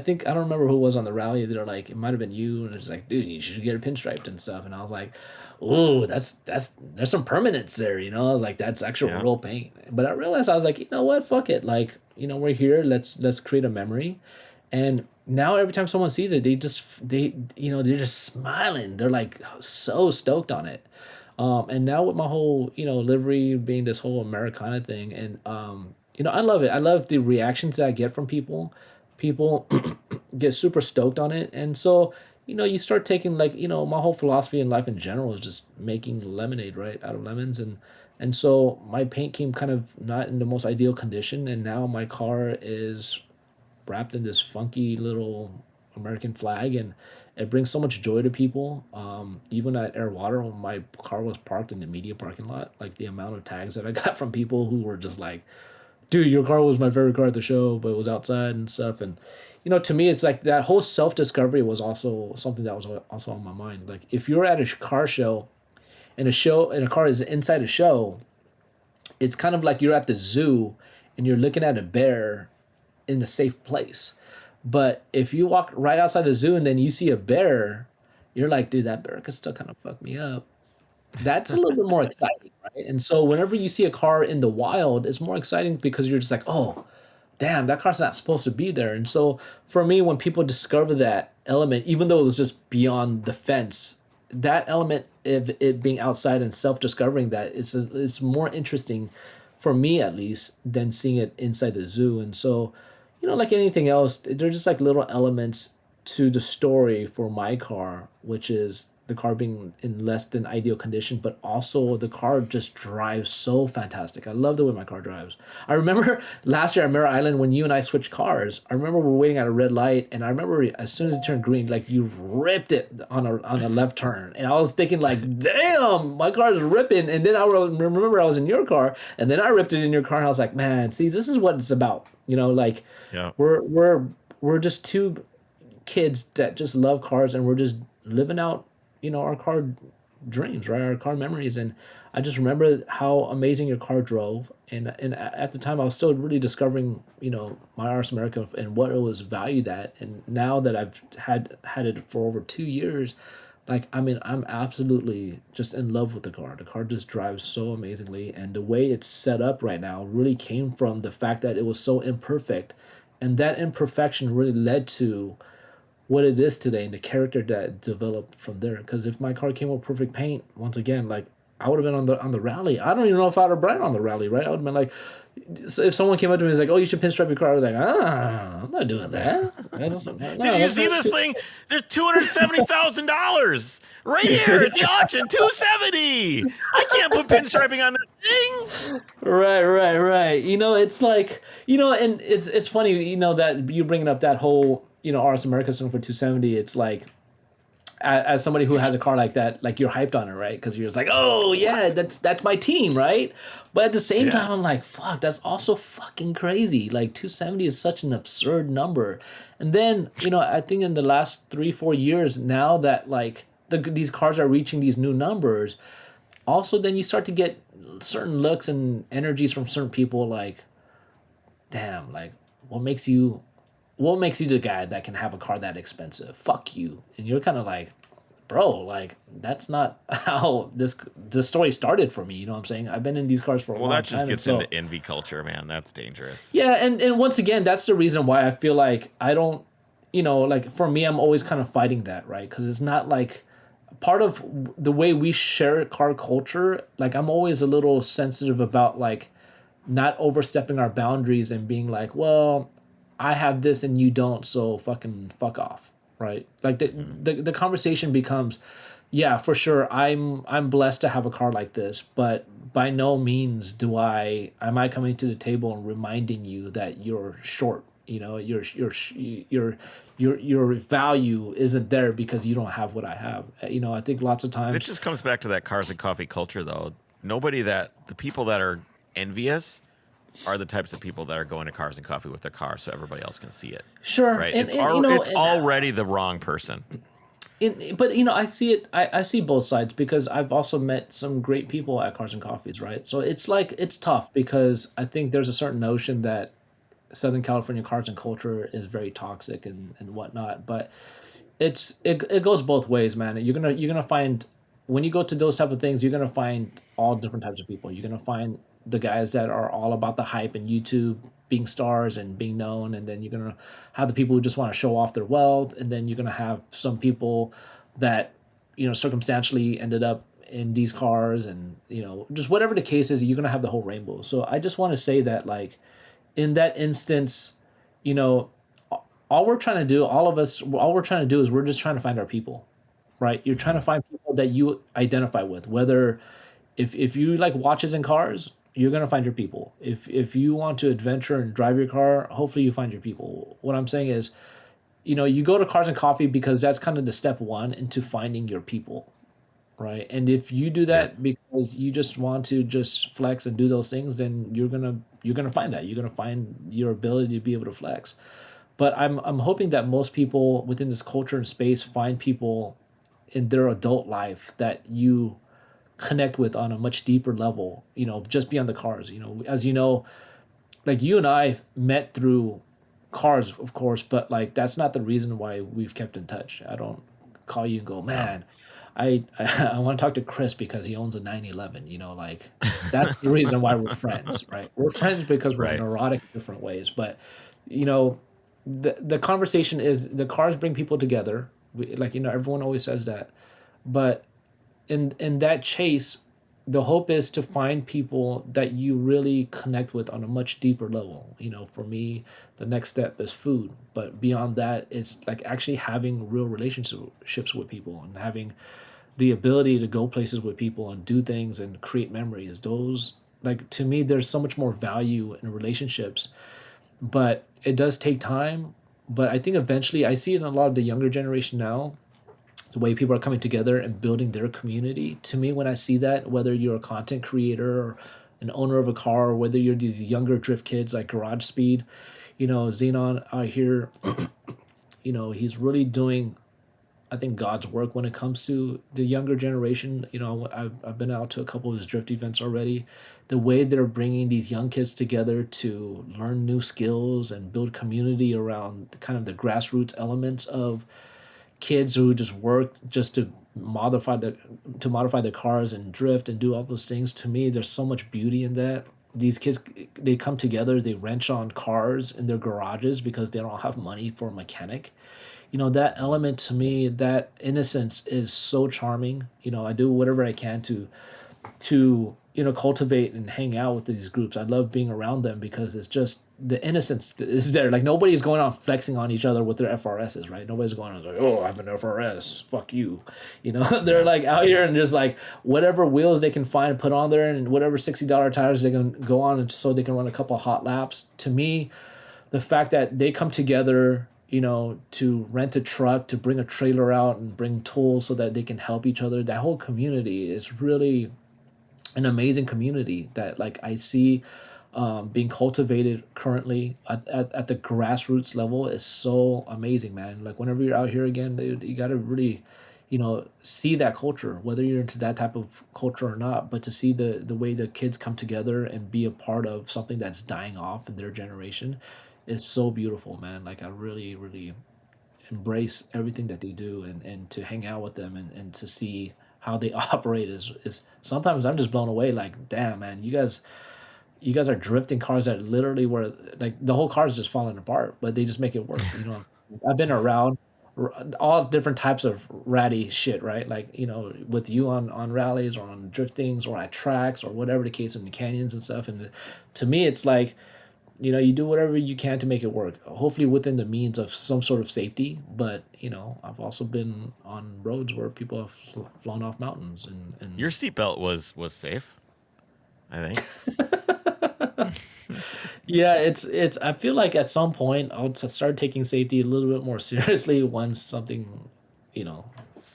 think I don't remember who was on the rally. They're like, it might have been you, and it's like, "Dude, you should get it pinstriped and stuff." And I was like, "Oh, that's there's some permanence there." I was like, "That's actual Yeah. real paint." But I realized I was like, you know what, fuck it. Like, we're here. Let's create a memory. And now every time someone sees it, they're just smiling. They're like so stoked on it. And now with my whole livery being this whole Americana thing, and I love it. I love the reactions that I get from people. People get super stoked on it, and so you start taking, like, my whole philosophy in life in general is just making lemonade, right, out of lemons. And so my paint came kind of not in the most ideal condition, and now my car is wrapped in this funky little American flag, and it brings so much joy to people. Even at Airwater, when my car was parked in the media parking lot, like the amount of tags that I got from people who were just like, "Dude, your car was my favorite car at the show, but it was outside and stuff." And to me, it's like that whole self discovery was also something that was also on my mind. Like, if you're at a car show and a car is inside a show, it's kind of like you're at the zoo and you're looking at a bear in a safe place. But if you walk right outside the zoo and then you see a bear, you're like, dude, that bear could still kind of fuck me up. That's a little bit more exciting, right? And so whenever you see a car in the wild, it's more exciting because you're just like, oh, damn, that car's not supposed to be there. And so for me, when people discover that element, even though it was just beyond the fence, that element of it being outside and self-discovering that it's more interesting for me at least than seeing it inside the zoo. And so, like anything else, they're just like little elements to the story for my car, which is the car being in less than ideal condition, but also the car just drives so fantastic. I love the way my car drives. I remember last year at Mirror Island when you and I switched cars. I remember we were waiting at a red light, and I remember as soon as it turned green, like you ripped it on a left turn, and I was thinking like, damn, my car is ripping. And then I remember I was in your car, and then I ripped it in your car, and I was like, man, see, this is what it's about. Like Yeah. we're just two kids that just love cars, and we're just living out our car dreams, right? Our car memories. And I just remember how amazing your car drove. And at the time I was still really discovering, my RS America and what it was valued at. And now that I've had it for over 2 years, like, I mean, I'm absolutely just in love with the car. The car just drives so amazingly. And the way it's set up right now really came from the fact that it was so imperfect. And that imperfection really led to what it is today and the character that developed from there. Because if my car came with perfect paint, once again, like I would have been on the rally. I don't even know if I would have been on the rally, right? I would have been like, so if someone came up to me and was like, "Oh, you should pinstripe your car," I was like, I'm not doing that. Did you see this thing? There's $270,000 right here at the auction. $270. I can't put pinstriping on this thing. Right. It's like, and it's funny, that you bringing up that whole, RS America selling for 270. It's like, as somebody who has a car like that, like you're hyped on it, right? Because you're just like, oh yeah, that's my team, right? But at the same time, I'm like, fuck, that's also fucking crazy. Like 270 is such an absurd number. And then, I think in the last 3-4 years, now that like these cars are reaching these new numbers, also then you start to get certain looks and energies from certain people, like, damn, like what makes you the guy that can have a car that expensive? Fuck you. And you're kind of like, bro, like that's not how this story started for me. You know what I'm saying? I've been in these cars for a long time. Well, that just gets into envy culture, man. That's dangerous. Yeah, and once again, that's the reason why I feel like I don't, like for me, I'm always kind of fighting that, right? Because it's not like part of the way we share car culture. Like I'm always a little sensitive about like not overstepping our boundaries and being like, well, I have this and you don't, so fucking fuck off, right? Like the conversation becomes, yeah, for sure, I'm blessed to have a car like this, but by no means am I coming to the table and reminding you that you're short. Your value isn't there because you don't have what I have. I think lots of times It just comes back to that cars and coffee culture, though. The people that are envious are the types of people that are going to cars and coffee with their car so everybody else can see it. Sure. Right? And, It's already the wrong person. But I see it. I see both sides because I've also met some great people at Cars and Coffees, right? So it's like it's tough because I think there's a certain notion that Southern California cars and culture is very toxic and whatnot. But it goes both ways, man. You're gonna find when you go to those type of things, you're gonna find all different types of people. You're gonna find the guys that are all about the hype and YouTube being stars and being known, and then you're gonna have the people who just want to show off their wealth, and then you're gonna have some people that circumstantially ended up in these cars, and just whatever the case is, you're gonna have the whole rainbow. So I just want to say that like in that instance, all we're trying to do, all we're trying to do is we're just trying to find our people, right? You're trying to find people that you identify with, whether if you like watches and cars, you're gonna find your people. If you want to adventure and drive your car, hopefully you find your people. What I'm saying is, you go to Cars and Coffee because that's kind of the step one into finding your people, right? And if you do that because you just want to just flex and do those things, then you're gonna find that. You're gonna find your ability to be able to flex. But I'm hoping that most people within this culture and space find people in their adult life that you connect with on a much deeper level, just beyond the cars. As you know, like you and I met through cars, of course, but like that's not the reason why we've kept in touch. I don't call you and go, man, I want to talk to Chris because he owns a 911. Like that's the reason why we're friends, right? We're friends because we're Right. neurotic in different ways, but you know, the conversation is the cars bring people together. Everyone always says that, but in that chase, the hope is to find people that you really connect with on a much deeper level. For me, the next step is food, but beyond that, it's like actually having real relationships with people and having the ability to go places with people and do things and create memories. Those, like, to me, there's so much more value in relationships, but it does take time. But I think eventually, I see it in a lot of the younger generation now, the way people are coming together and building their community. To me, when I see that, whether you're a content creator or an owner of a car, or whether you're these younger drift kids like Garage Speed, Xenon out here, he's really doing, I think, God's work when it comes to the younger generation. I've been out to a couple of his drift events already. The way they're bringing these young kids together to learn new skills and build community around kind of the grassroots elements of kids who just worked just to modify the cars and drift and do all those things. To me, there's so much beauty in that. These kids, they come together, they wrench on cars in their garages because they don't have money for a mechanic. That element, to me, that innocence is so charming. I do whatever I can to cultivate and hang out with these groups. I love being around them because it's just the innocence is there. Like nobody's going on flexing on each other with their FRSs, right? Nobody's going on like, oh, I have an FRS, fuck you. They're like out here and just like whatever wheels they can find, put on there, and whatever $60 tires they can go on, and so they can run a couple of hot laps. To me, the fact that they come together, to rent a truck, to bring a trailer out and bring tools so that they can help each other, that whole community is really an amazing community that like I see being cultivated currently at the grassroots level is so amazing, man. Like whenever you're out here again, dude, you got to really, see that culture, whether you're into that type of culture or not, but to see the way the kids come together and be a part of something that's dying off in their generation is so beautiful, man. Like I really, really embrace everything that they do, and to hang out with them and to see how they operate is sometimes I'm just blown away. Like, damn, man, you guys are drifting cars that literally were like the whole car is just falling apart, but they just make it work. I've been around all different types of ratty shit, right? Like, with you on rallies or on driftings or at tracks or whatever the case in the canyons and stuff. And to me, it's like, you do whatever you can to make it work, hopefully within the means of some sort of safety. But, I've also been on roads where people have flown off mountains and Your seatbelt was safe, I think. yeah, it's I feel like at some point I'll start taking safety a little bit more seriously once something,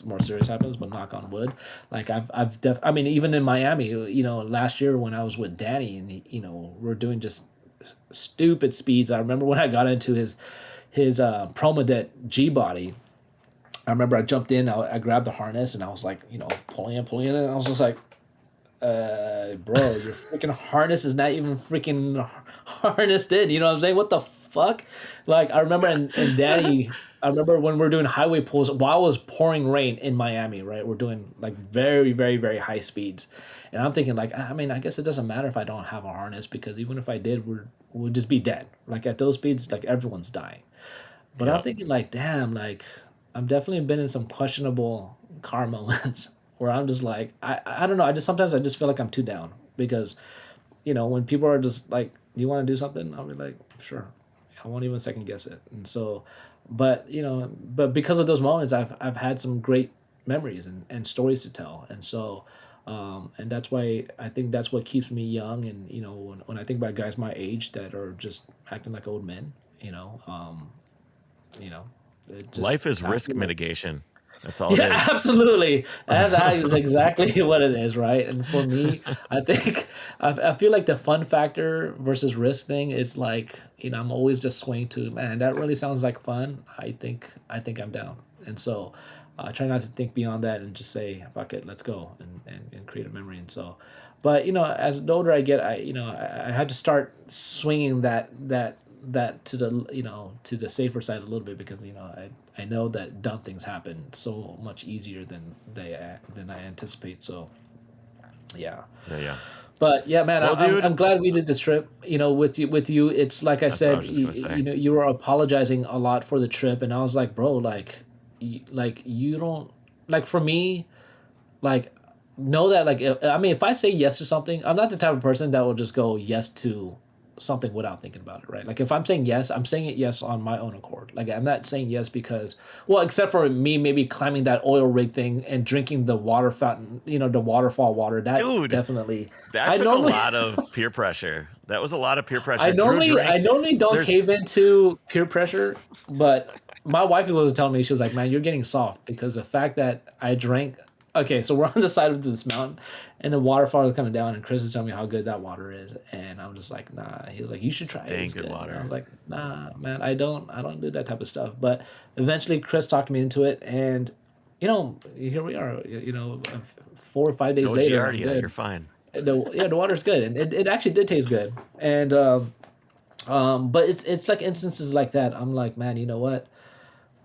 more serious happens, but knock on wood. Like I mean, even in Miami, last year when I was with Danny and we're doing just stupid speeds. I remember when I got into his Promodet G body. I remember I jumped in, I grabbed the harness and I was like, pulling in, and I was just like, bro, your freaking harness is not even freaking harnessed in. You know what I'm saying? What the fuck? Like, I remember and Danny, I remember when we're doing highway pulls while it was pouring rain in Miami, right? We're doing like very, very, very high speeds. And I'm thinking like, I mean, I guess it doesn't matter if I don't have a harness because even if I did, we'll just be dead. Like at those speeds, like everyone's dying. But I'm thinking like, damn, like I've definitely been in some questionable car moments where I'm just like, I don't know. Sometimes I just feel like I'm too down because, when people are just like, do you want to do something? I'll be like, sure. I won't even second guess it. And so, but because of those moments, I've had some great memories and stories to tell. And so, and that's why I think that's what keeps me young. And, when I think about guys my age that are just acting like old men, it just, Life is risk mitigation. That's all it yeah, is. absolutely. That is exactly what it is, right? And for me, I think I feel like the fun factor versus risk thing is like, I'm always just swaying to, man, that really sounds like fun. I think I'm down. And so, Try not to think beyond that and just say, fuck it, let's go and create a memory. And so, but you know, as the older I get, I had to start swinging that to the to the safer side a little bit because I know that dumb things happen so much easier than I anticipate. So yeah. Yeah. But yeah, man, Well, dude, I'm glad we did this trip. With you, it's like I that's what I said, was just gonna say. you were apologizing a lot for the trip, and I was like, bro, like you don't like for me, like know that I mean, if I say yes to something, I'm not the type of person that will just go yes to something without thinking about it, right? Like if I'm saying yes, I'm saying it yes on my own accord. Like I'm not saying yes because, well, except for me maybe climbing that oil rig thing and drinking the water fountain, the waterfall water. That Dude, definitely. that I took a normally lot of peer pressure. That was a lot of peer I pressure. Drew normally drank. I normally don't There's cave into peer pressure, but my wife was telling me, she was like, "Man, you're getting soft because the fact that I drank." Okay, so we're on the side of this mountain, and the waterfall is coming down, and Chris is telling me how good that water is, and I'm just like, "Nah." He was like, "You should try it. dang It's good good." And I water. was like, "Nah, man, I don't do that type of stuff." But eventually, Chris talked me into it, and here we are. 4 or 5 days No later, I'm Giardia, you're good. fine. The water's good, and it actually did taste good, and. But it's like instances like that. I'm like, man, you know what?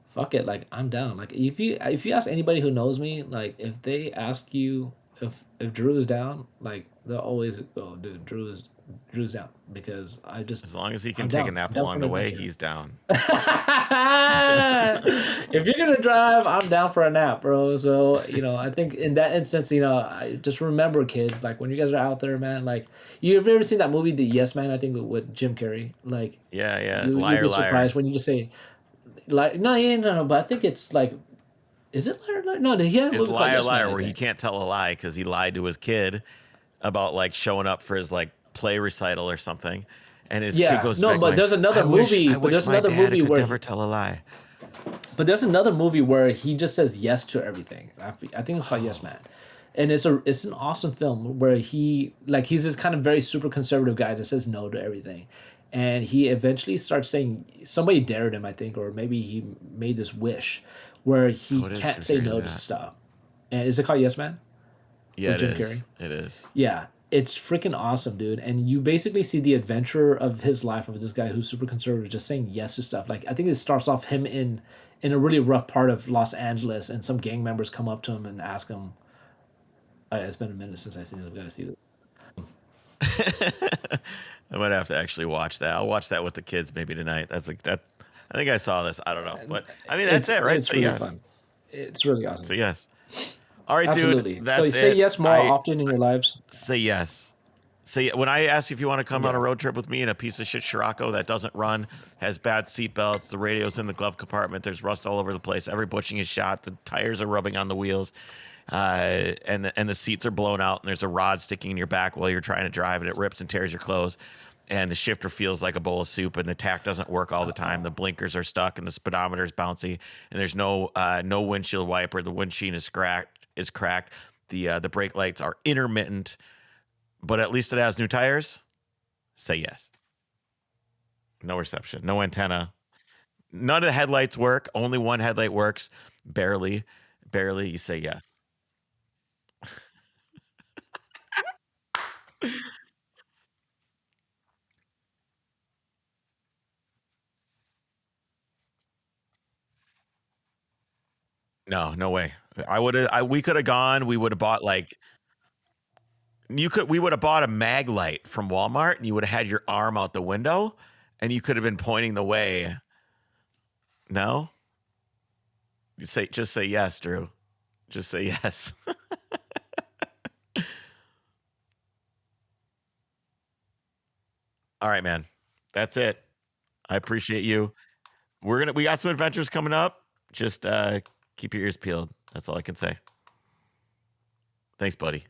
Fuck it. Like I'm down. Like if you ask anybody who knows me, like if they ask you if Drew is down, like they'll always go, dude, Drew's down because As long as he can I'm take a down. I'm nap down for along an the way, adventure. he's down. If you're gonna drive, I'm down for a nap, bro. So I think in that instance, I just remember, kids, like when you guys are out there, man. Like, you've ever seen that movie, The Yes Man? I think with Jim Carrey. Like, Yeah. you'll Liar, be liar. surprised when you just say, like, no, yeah, no. But I think it's like, is it Liar Liar? No, he had a Is movie called liar, Yes Man, liar, I where he think. can't tell a lie because he lied to his kid about like showing up for his like play recital or something, and his kid Yeah, goes no, back but going, there's another I movie. But wish there's my another dad movie could where never tell a lie." he just says yes to everything. I think it's called Yes Man, and it's an awesome film where he's this kind of very super conservative guy that says no to everything, and he eventually starts saying, somebody dared him, I think, or maybe he made this wish where he Oh, it is can't Jim say Carrey in no to that. stuff. And is it called Yes Man Yeah, with it Jim is. Carrey? It is. Yeah, it's freaking awesome, dude. And you basically see the adventure of his life, of this guy who's super conservative, just saying yes to stuff. Like I think it starts off him in a really rough part of Los Angeles, and some gang members come up to him and ask him. It's been a minute since I've seen this. I've got to see this. I might have to actually watch that. I'll watch that with the kids maybe tonight. That's like that. I think I saw this. I don't know, but I mean that's it, right? It's Say really yes. fun. It's really awesome. Say yes. All right, dude. Absolutely. So That's say it. yes more I often in your lives. say yes. Say when I ask you if you want to come on a Yeah. road trip with me in a piece of shit Scirocco that doesn't run, has bad seat belts, the radio's in the glove compartment, there's rust all over the place, every bushing is shot, the tires are rubbing on the wheels, and the seats are blown out, and there's a rod sticking in your back while you're trying to drive, and it rips and tears your clothes, and the shifter feels like a bowl of soup, and the tack doesn't work all the time, the blinkers are stuck, and the speedometer is bouncy, and there's no windshield wiper, the windshield is cracked, the brake lights are intermittent, but at least it has new tires. Say yes. No reception, no antenna. None of the headlights work. Only one headlight works. Barely. Barely. You say yes. No, no way. We could have gone. We would have bought like we would have bought a mag light from Walmart, and you would have had your arm out the window, and you could have been pointing the way. No? Just say yes, Drew. Just say yes. All right, man. That's it. I appreciate you. We got some adventures coming up. Just keep your ears peeled. That's all I can say. Thanks, buddy.